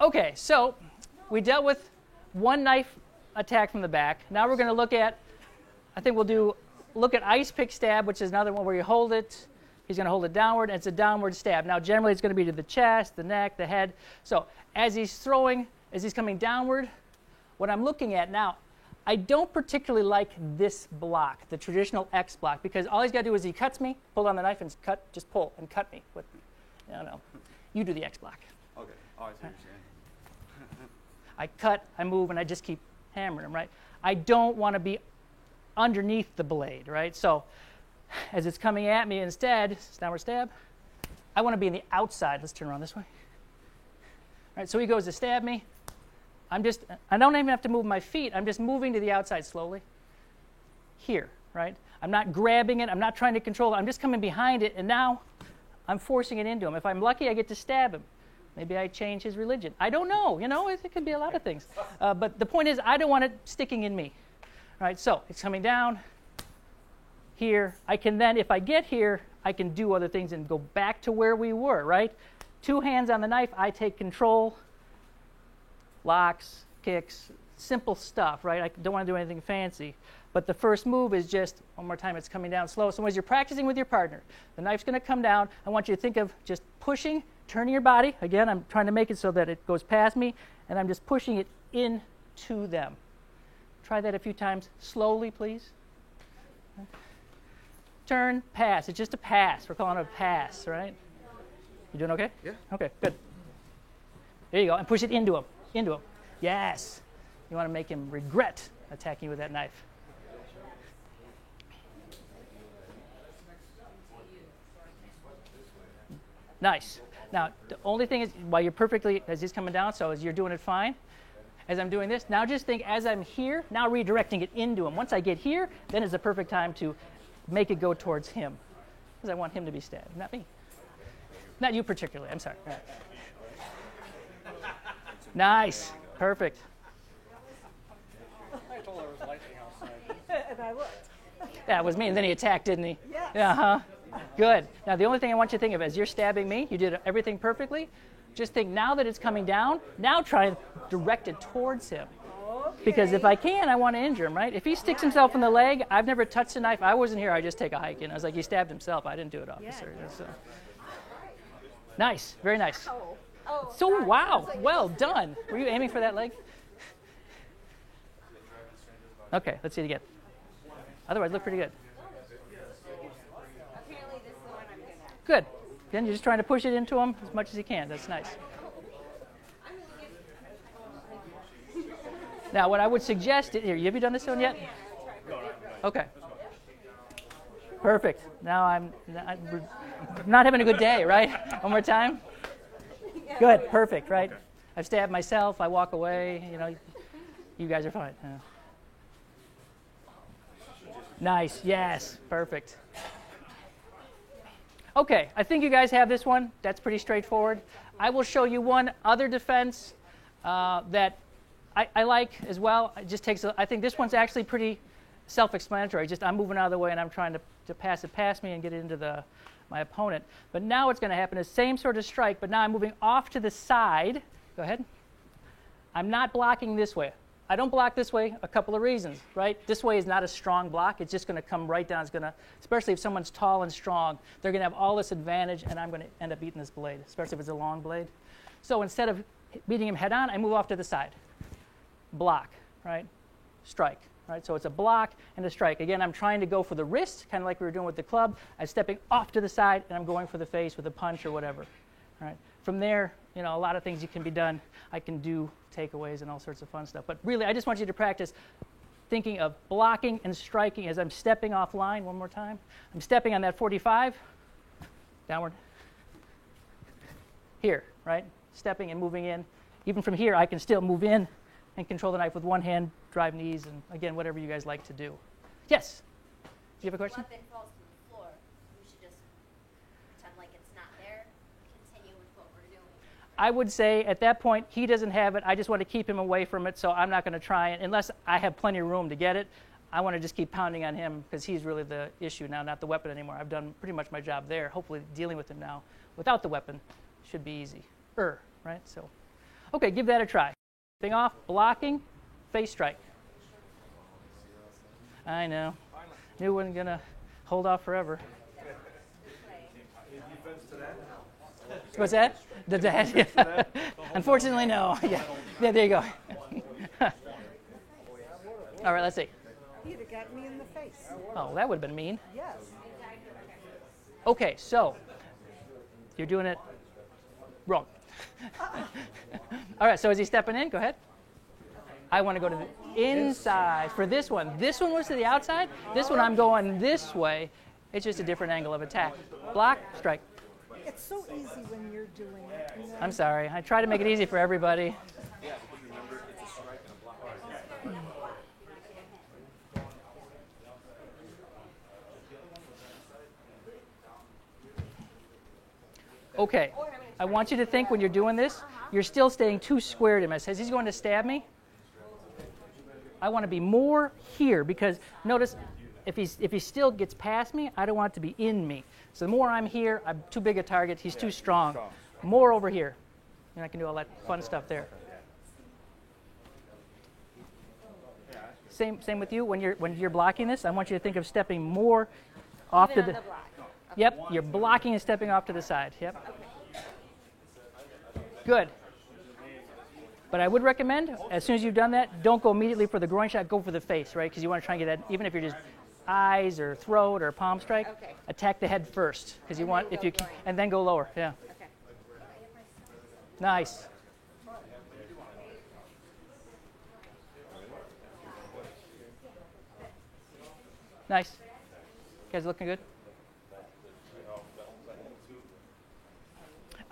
Okay, so we dealt with one knife attack from the back. Now we're going to look at, I think we'll look at ice pick stab, which is another one where you hold it. He's going to hold it downward, and it's a downward stab. Now generally it's going to be to the chest, the neck, the head. So as he's coming downward, what I'm looking at now, I don't particularly like this block, the traditional X block, because all he's got to do is he cuts me, pull on the knife and cut, just pull and cut me. No. You do the X block. Okay. Oh, I see what you're saying. I cut, I move, and I just keep hammering him, right? I don't want to be underneath the blade, right? So as it's coming at me instead, downward stab, I want to be in the outside. Let's turn around this way. All right, so he goes to stab me. I don't even have to move my feet. I'm just moving to the outside slowly. Here, right? I'm not grabbing it. I'm not trying to control it. I'm just coming behind it, and now I'm forcing it into him. If I'm lucky, I get to stab him. Maybe I change his religion. I don't know. It could be a lot of things. But the point is, I don't want it sticking in me. All right, so it's coming down here. I can then, if I get here, I can do other things and go back to where we were, right? 2 hands on the knife. I take control. Locks, kicks, simple stuff, right? I don't want to do anything fancy. But the first move is just, one more time, it's coming down slow. So as you're practicing with your partner, the knife's going to come down. I want you to think of just pushing, turning your body. Again, I'm trying to make it so that it goes past me, and I'm just pushing it into them. Try that a few times. Slowly, please. Turn, pass. It's just a pass. We're calling it a pass, right? You doing okay? Yeah. Okay, good. There you go. And push it into him. Into him. Yes. You want to make him regret attacking you with that knife. Nice. Now, the only thing is, while you're perfectly, as he's coming down, so as you're doing it fine, as I'm doing this, now just think as I'm here, now redirecting it into him. Once I get here, then is the perfect time to make it go towards him. Because I want him to be stabbed, not me. Not you particularly, I'm sorry. All right. Nice. Perfect. I told her it was lightning outside. And I looked. Yeah, it was me, and then he attacked, didn't he? Yes. Uh-huh. Good. Now, the only thing I want you to think of as you're stabbing me, you did everything perfectly. Just think now that it's coming down, now try and direct it towards him. Because if I can, I want to injure him, right? If he sticks himself in the leg, I've never touched a knife. I wasn't here. I just take a hike. And I was like, he stabbed himself. I didn't do it, officer. So. Nice. Very nice. So, wow. Well done. Were you aiming for that leg? Okay, let's see it again. Otherwise, look pretty good. Good. Then you're just trying to push it into him as much as you can. That's nice. Now, what I would suggest, here, have you done this one yet? Okay. Perfect. Now I'm not having a good day, right? One more time. Good. Perfect, right? I've stabbed myself. I walk away. You know, you guys are fine. Nice. Yes. Perfect. Okay. I think you guys have this one. That's pretty straightforward. I will show you one other defense that I like as well. It just takes. I think this one's actually pretty self-explanatory. Just I'm moving out of the way and I'm trying to pass it past me and get it into my opponent. But now what's going to happen is same sort of strike, but now I'm moving off to the side. Go ahead. I'm not blocking this way. I don't block this way. A couple of reasons, right? This way is not a strong block. It's just going to come right down. It's going to, especially if someone's tall and strong, they're going to have all this advantage, and I'm going to end up beating this blade, especially if it's a long blade. So instead of beating him head on, I move off to the side. Block, right? Strike, right? So it's a block and a strike. Again, I'm trying to go for the wrist, kind of like we were doing with the club. I'm stepping off to the side, and I'm going for the face with a punch or whatever, right? From there, you know, a lot of things can be done. I can do takeaways and all sorts of fun stuff. But really, I just want you to practice thinking of blocking and striking as I'm stepping off line. One more time. I'm stepping on that 45, downward. Here, right? Stepping and moving in. Even from here, I can still move in and control the knife with one hand, drive knees, and again, whatever you guys like to do. Yes? Do you have a question? If the weapon falls to the floor, we should just pretend like it's not there, continue with what we're doing. I would say at that point, he doesn't have it. I just want to keep him away from it, so I'm not going to try it. Unless I have plenty of room to get it, I want to just keep pounding on him because he's really the issue now, not the weapon anymore. I've done pretty much my job there. Hopefully dealing with him now without the weapon should be easy. Right? So, okay, give that a try. Thing off, blocking, face strike. I know. Knew wasn't going to hold off forever. What's that? The dad? Unfortunately, no. Yeah, there you go. All right, let's see. He'd have got me in the face. Oh, that would have been mean. Yes. Okay, so you're doing it wrong. All right, so is he stepping in? Go ahead. I want to go to the inside for this one. This one was to the outside. This one I'm going this way. It's just a different angle of attack. Block, strike. It's so easy when you're doing it. You know? I'm sorry. I try to make it easy for everybody. Okay. I want you to think when you're doing this, you're still staying too square to him. It says he's going to stab me. I want to be more here because notice if he still gets past me, I don't want it to be in me. So the more I'm here, I'm too big a target. He's too strong. More over here, and I can do all that fun stuff there. Same with you. When you're blocking this, I want you to think of stepping more off to the. Yep, you're blocking and stepping off to the side. Yep. Good. But I would recommend, as soon as you've done that, don't go immediately for the groin shot. Go for the face, right? Because you want to try and get that, even if you're just eyes or throat or palm strike, attack the head first. Because you want, if you can, and then go lower. Yeah. Okay. Nice. Nice. You guys looking good?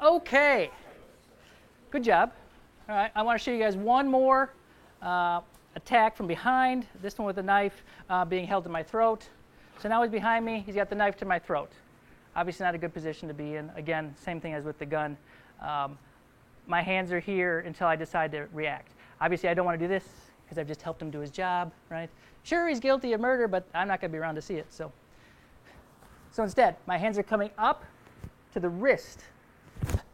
Okay. Good job. All right, I want to show you guys one more attack from behind. This one with the knife being held to my throat. So now he's behind me. He's got the knife to my throat. Obviously not a good position to be in. Again, same thing as with the gun. My hands are here until I decide to react. Obviously, I don't want to do this because I've just helped him do his job, right? Sure, he's guilty of murder, but I'm not going to be around to see it. So instead, my hands are coming up to the wrist.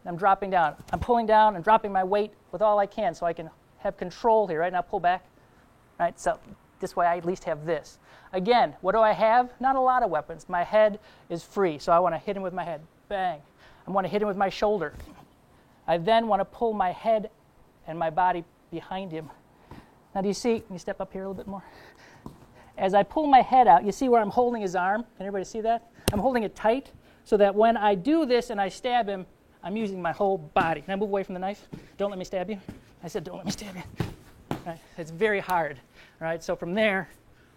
I'm dropping down. I'm pulling down and dropping my weight with all I can so I can have control here, right? Now pull back. right? So this way I at least have this. Again, what do I have? Not a lot of weapons. My head is free, so I want to hit him with my head. Bang. I want to hit him with my shoulder. I then want to pull my head and my body behind him. Now do you see, can you step up here a little bit more? As I pull my head out, you see where I'm holding his arm? Can everybody see that? I'm holding it tight so that when I do this and I stab him, I'm using my whole body. Can I move away from the knife? Don't let me stab you. I said, don't let me stab you. Right? It's very hard. Right? So from there,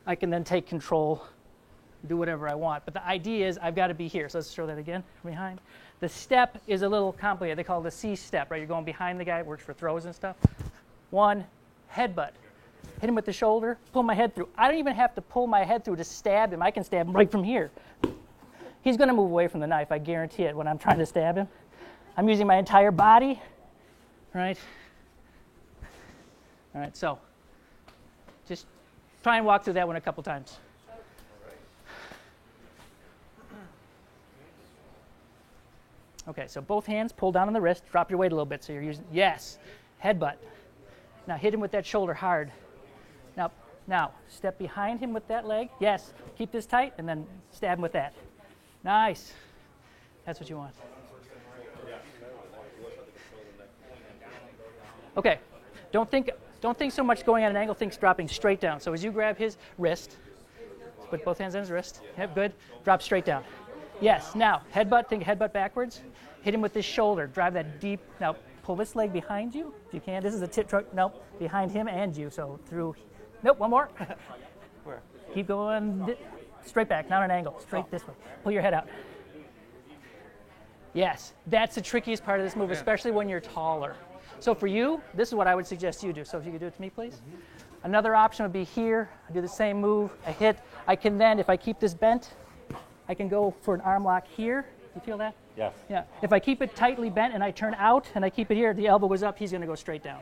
I can then take control, do whatever I want. But the idea is I've got to be here. So let's show that again from behind. The step is a little complicated. They call it the C step. Right? You're going behind the guy. It works for throws and stuff. 1, headbutt. Hit him with the shoulder, pull my head through. I don't even have to pull my head through to stab him. I can stab him right from here. He's going to move away from the knife, I guarantee it, when I'm trying to stab him. I'm using my entire body, right? All right, so just try and walk through that one a couple times. Okay, so both hands, pull down on the wrist, drop your weight a little bit so you're using, yes, headbutt. Now hit him with that shoulder hard. Now, step behind him with that leg. Yes, keep this tight, and then stab him with that. Nice. That's what you want. Okay, don't think so much going at an angle, think dropping straight down. So as you grab his wrist, put both hands on his wrist. Yep, good. Drop straight down. Yes, now, headbutt, think headbutt backwards. Hit him with this shoulder. Drive that deep. Now, pull this leg behind you, if you can. This is a tip truck. Nope, behind him and you. So through. Nope, one more. Where? Keep going. Straight back, not an angle. Straight this way. Pull your head out. Yes, that's the trickiest part of this move, especially when you're taller. So for you, this is what I would suggest you do. So if you could do it to me, please. Another option would be here. I do the same move. I hit. I can then, if I keep this bent, I can go for an arm lock here. You feel that? Yes. Yeah. If I keep it tightly bent and I turn out and I keep it here, the elbow goes up, he's going to go straight down.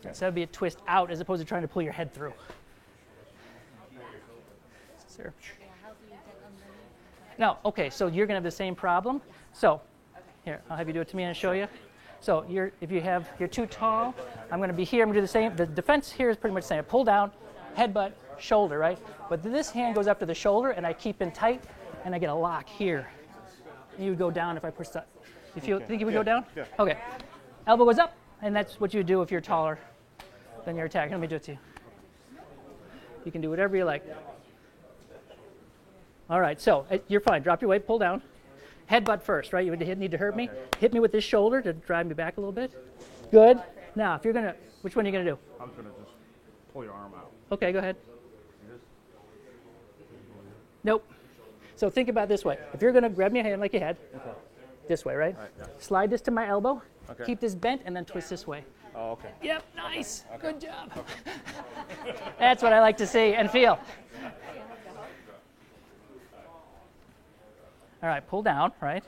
Okay. So that would be a twist out as opposed to trying to pull your head through. Sir. No, okay, so you're going to have the same problem. So here, I'll have you do it to me and show you. So if you're too tall, I'm going to be here. I'm going to do the same. The defense here is pretty much the same. Pull down, headbutt, shoulder, right? But this hand goes up to the shoulder, and I keep in tight, and I get a lock here. You would go down if I push that. Think you would go down? Yeah. Okay. Elbow goes up, and that's what you would do if you're taller than your attack. Let me do it to you. You can do whatever you like. All right, so you're fine. Drop your weight, pull down. Headbutt first, right? You would need to hurt me. Hit me with this shoulder to drive me back a little bit. Good. Now, if you're going to, which one are you going to do? I'm going to just pull your arm out. Okay, go ahead. Nope. So think about it this way. If you're going to grab me a hand like you had, this way, right? Yeah. Slide this to my elbow. Okay. Keep this bent, and then twist this way. Oh, okay. Yep, nice. Okay. Good job. That's what I like to see and feel. All right, pull down, right?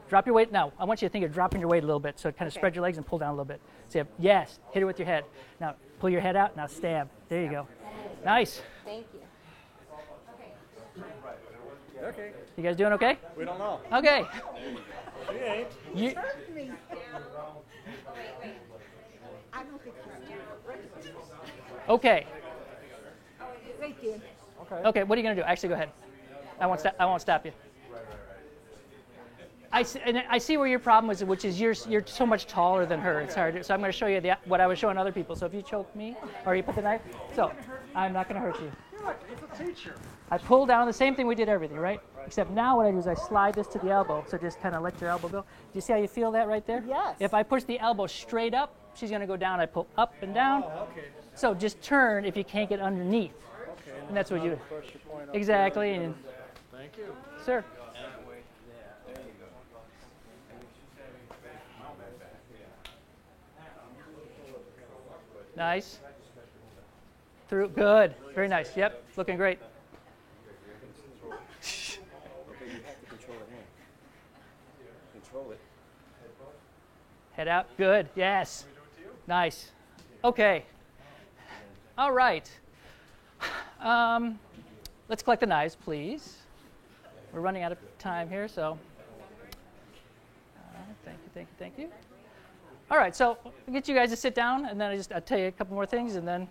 Drop your weight. Now, I want you to think of dropping your weight a little bit, so kind of spread your legs and pull down a little bit. So yes, hit it with your head. Now, pull your head out. Now, stab. There you go. Nice. Thank you. Okay. You guys doing okay? We don't know. Okay. She ain't. You, Hurt me. I don't think she's okay. right there. Okay, what are you going to do? Actually, go ahead. I won't stop you. I see where your problem is, which is you're so much taller than her. It's hard. So I'm going to show you what I was showing other people. So if you choke me or you put the knife, so I'm not going to hurt you. Look, it's a teacher. I pull down the same thing we did everything, right? Except now what I do is I slide this to the elbow. So just kind of let your elbow go. Do you see how you feel that right there? Yes. If I push the elbow straight up, she's going to go down. I pull up and down. Oh, okay. So just turn if you can't get underneath. Okay. And that's what you do. Push your point up Exactly. there. And Thank you. sir. Nice. Through. Good. Very nice. Yep. Looking great. Okay, you have to control the hand. Control it. Head out. Good. Yes. Nice. Okay. All right. Let's collect the knives, please. We're running out of time here, so. Thank you. All right, so I'll get you guys to sit down, and then I'll tell you a couple more things, and then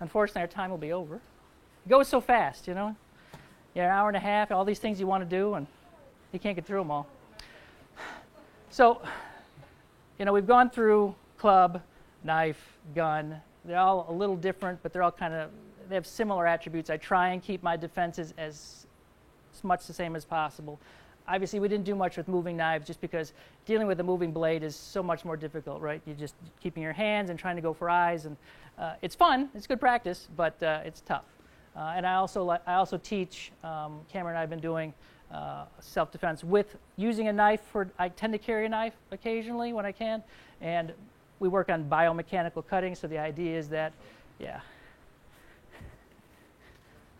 unfortunately, our time will be over. It goes so fast, you know. Yeah, an hour and a half, all these things you want to do, and you can't get through them all. So, you know, we've gone through club, knife, gun. They're all a little different, but they're all they have similar attributes. I try and keep my defenses as much the same as possible. Obviously, we didn't do much with moving knives just because dealing with a moving blade is so much more difficult, right? You're just keeping your hands and trying to go for eyes, and it's fun. It's good practice, but it's tough. And I also teach. Cameron and I have been doing self-defense with using a knife. I tend to carry a knife occasionally when I can, and we work on biomechanical cutting. So the idea is that, yeah.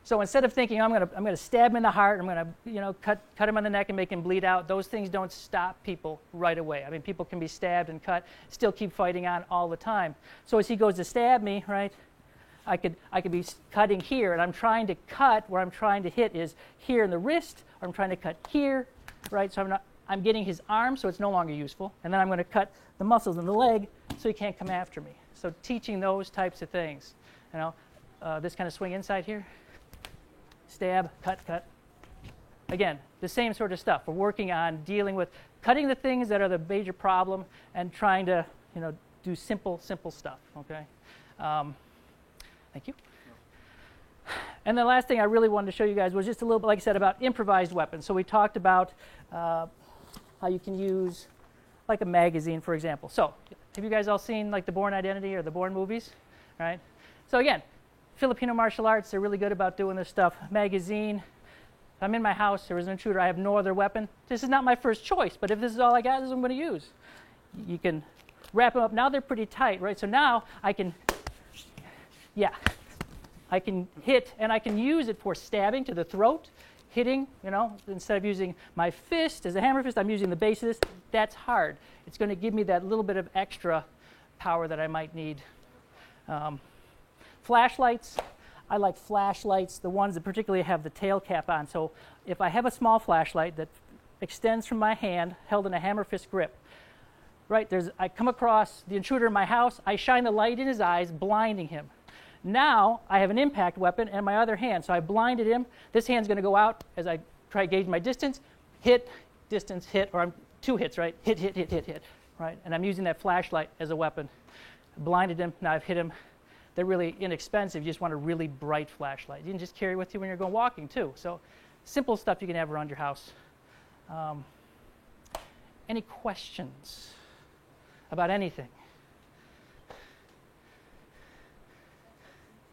So instead of thinking I'm gonna stab him in the heart, I'm gonna cut him on the neck and make him bleed out, those things don't stop people right away. I mean, people can be stabbed and cut, still keep fighting on all the time. So as he goes to stab me, right, I could be cutting here, and I'm trying to cut where I'm trying to hit is here in the wrist, or I'm trying to cut here, right? So I'm getting his arm, so it's no longer useful, and then I'm going to cut the muscles in the leg so he can't come after me. So teaching those types of things, you know, this kind of swing inside here. Stab, cut, cut. Again, the same sort of stuff. We're working on dealing with cutting the things that are the major problem and trying to, you know, do simple stuff, okay? Thank you. And the last thing I really wanted to show you guys was just a little bit, like I said, about improvised weapons. So we talked about how you can use, like a magazine, for example. So have you guys all seen, like, the Bourne Identity or the Bourne movies, right? So again, Filipino martial arts, they're really good about doing this stuff. Magazine. If I'm in my house, there is an intruder, I have no other weapon. This is not my first choice, but if this is all I got, this is what I'm going to use. You can wrap them up. Now they're pretty tight, right? So now I can hit, and I can use it for stabbing to the throat, hitting, you know, instead of using my fist as a hammer fist, I'm using the base of this. That's hard. It's going to give me that little bit of extra power that I might need. Flashlights, I like flashlights, the ones that particularly have the tail cap on. So if I have a small flashlight that extends from my hand, held in a hammer fist grip, right, I come across the intruder in my house, I shine the light in his eyes, blinding him. Now I have an impact weapon in my other hand, so I blinded him. This hand's going to go out as I try to gauge my distance, hit, distance, hit, or I'm 2 hits, right? Hit, hit, hit, hit, hit, right? And I'm using that flashlight as a weapon. Blinded him, now I've hit him. They're really inexpensive. You just want a really bright flashlight. You can just carry it with you when you're going walking too. So simple stuff you can have around your house. Any questions about anything?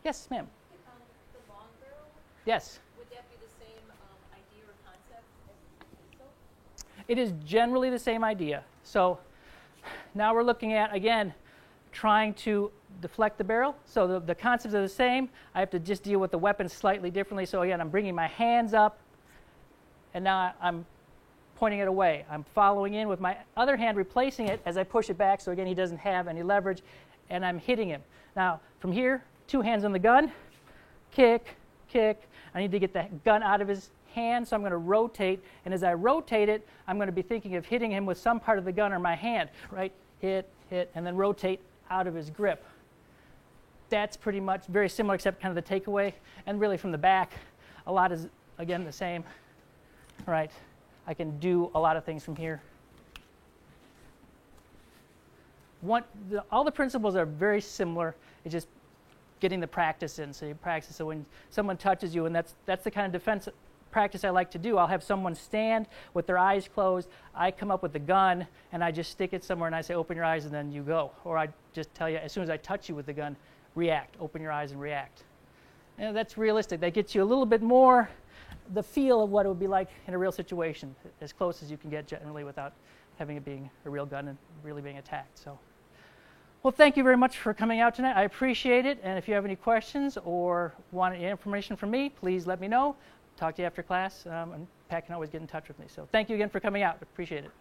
Yes, ma'am. The long barrel, Yes. would that be the same idea or concept as the pencil? It is generally the same idea. So now we're looking at, again, trying to deflect the barrel. So the concepts are the same. I have to just deal with the weapon slightly differently. So again, I'm bringing my hands up, and now I'm pointing it away. I'm following in with my other hand, replacing it as I push it back. So again, he doesn't have any leverage, and I'm hitting him. Now, from here, 2 hands on the gun, kick, kick. I need to get the gun out of his hand, so I'm going to rotate. And as I rotate it, I'm going to be thinking of hitting him with some part of the gun or my hand, right? Hit, hit, and then rotate out of his grip. That's pretty much very similar, except kind of the takeaway. And really from the back, a lot is, again, the same, right? I can do a lot of things from here. All the principles are very similar. It's just getting the practice in. So you practice. So when someone touches you, and that's the kind of defense practice I like to do. I'll have someone stand with their eyes closed. I come up with the gun, and I just stick it somewhere, and I say, open your eyes, and then you go. Or I just tell you, as soon as I touch you with the gun, react. Open your eyes and react. And that's realistic. That gets you a little bit more the feel of what it would be like in a real situation, as close as you can get generally without having it being a real gun and really being attacked. So, well, thank you very much for coming out tonight. I appreciate it. And if you have any questions or want any information from me, please let me know. Talk to you after class, and Pat can always get in touch with me. So thank you again for coming out. Appreciate it.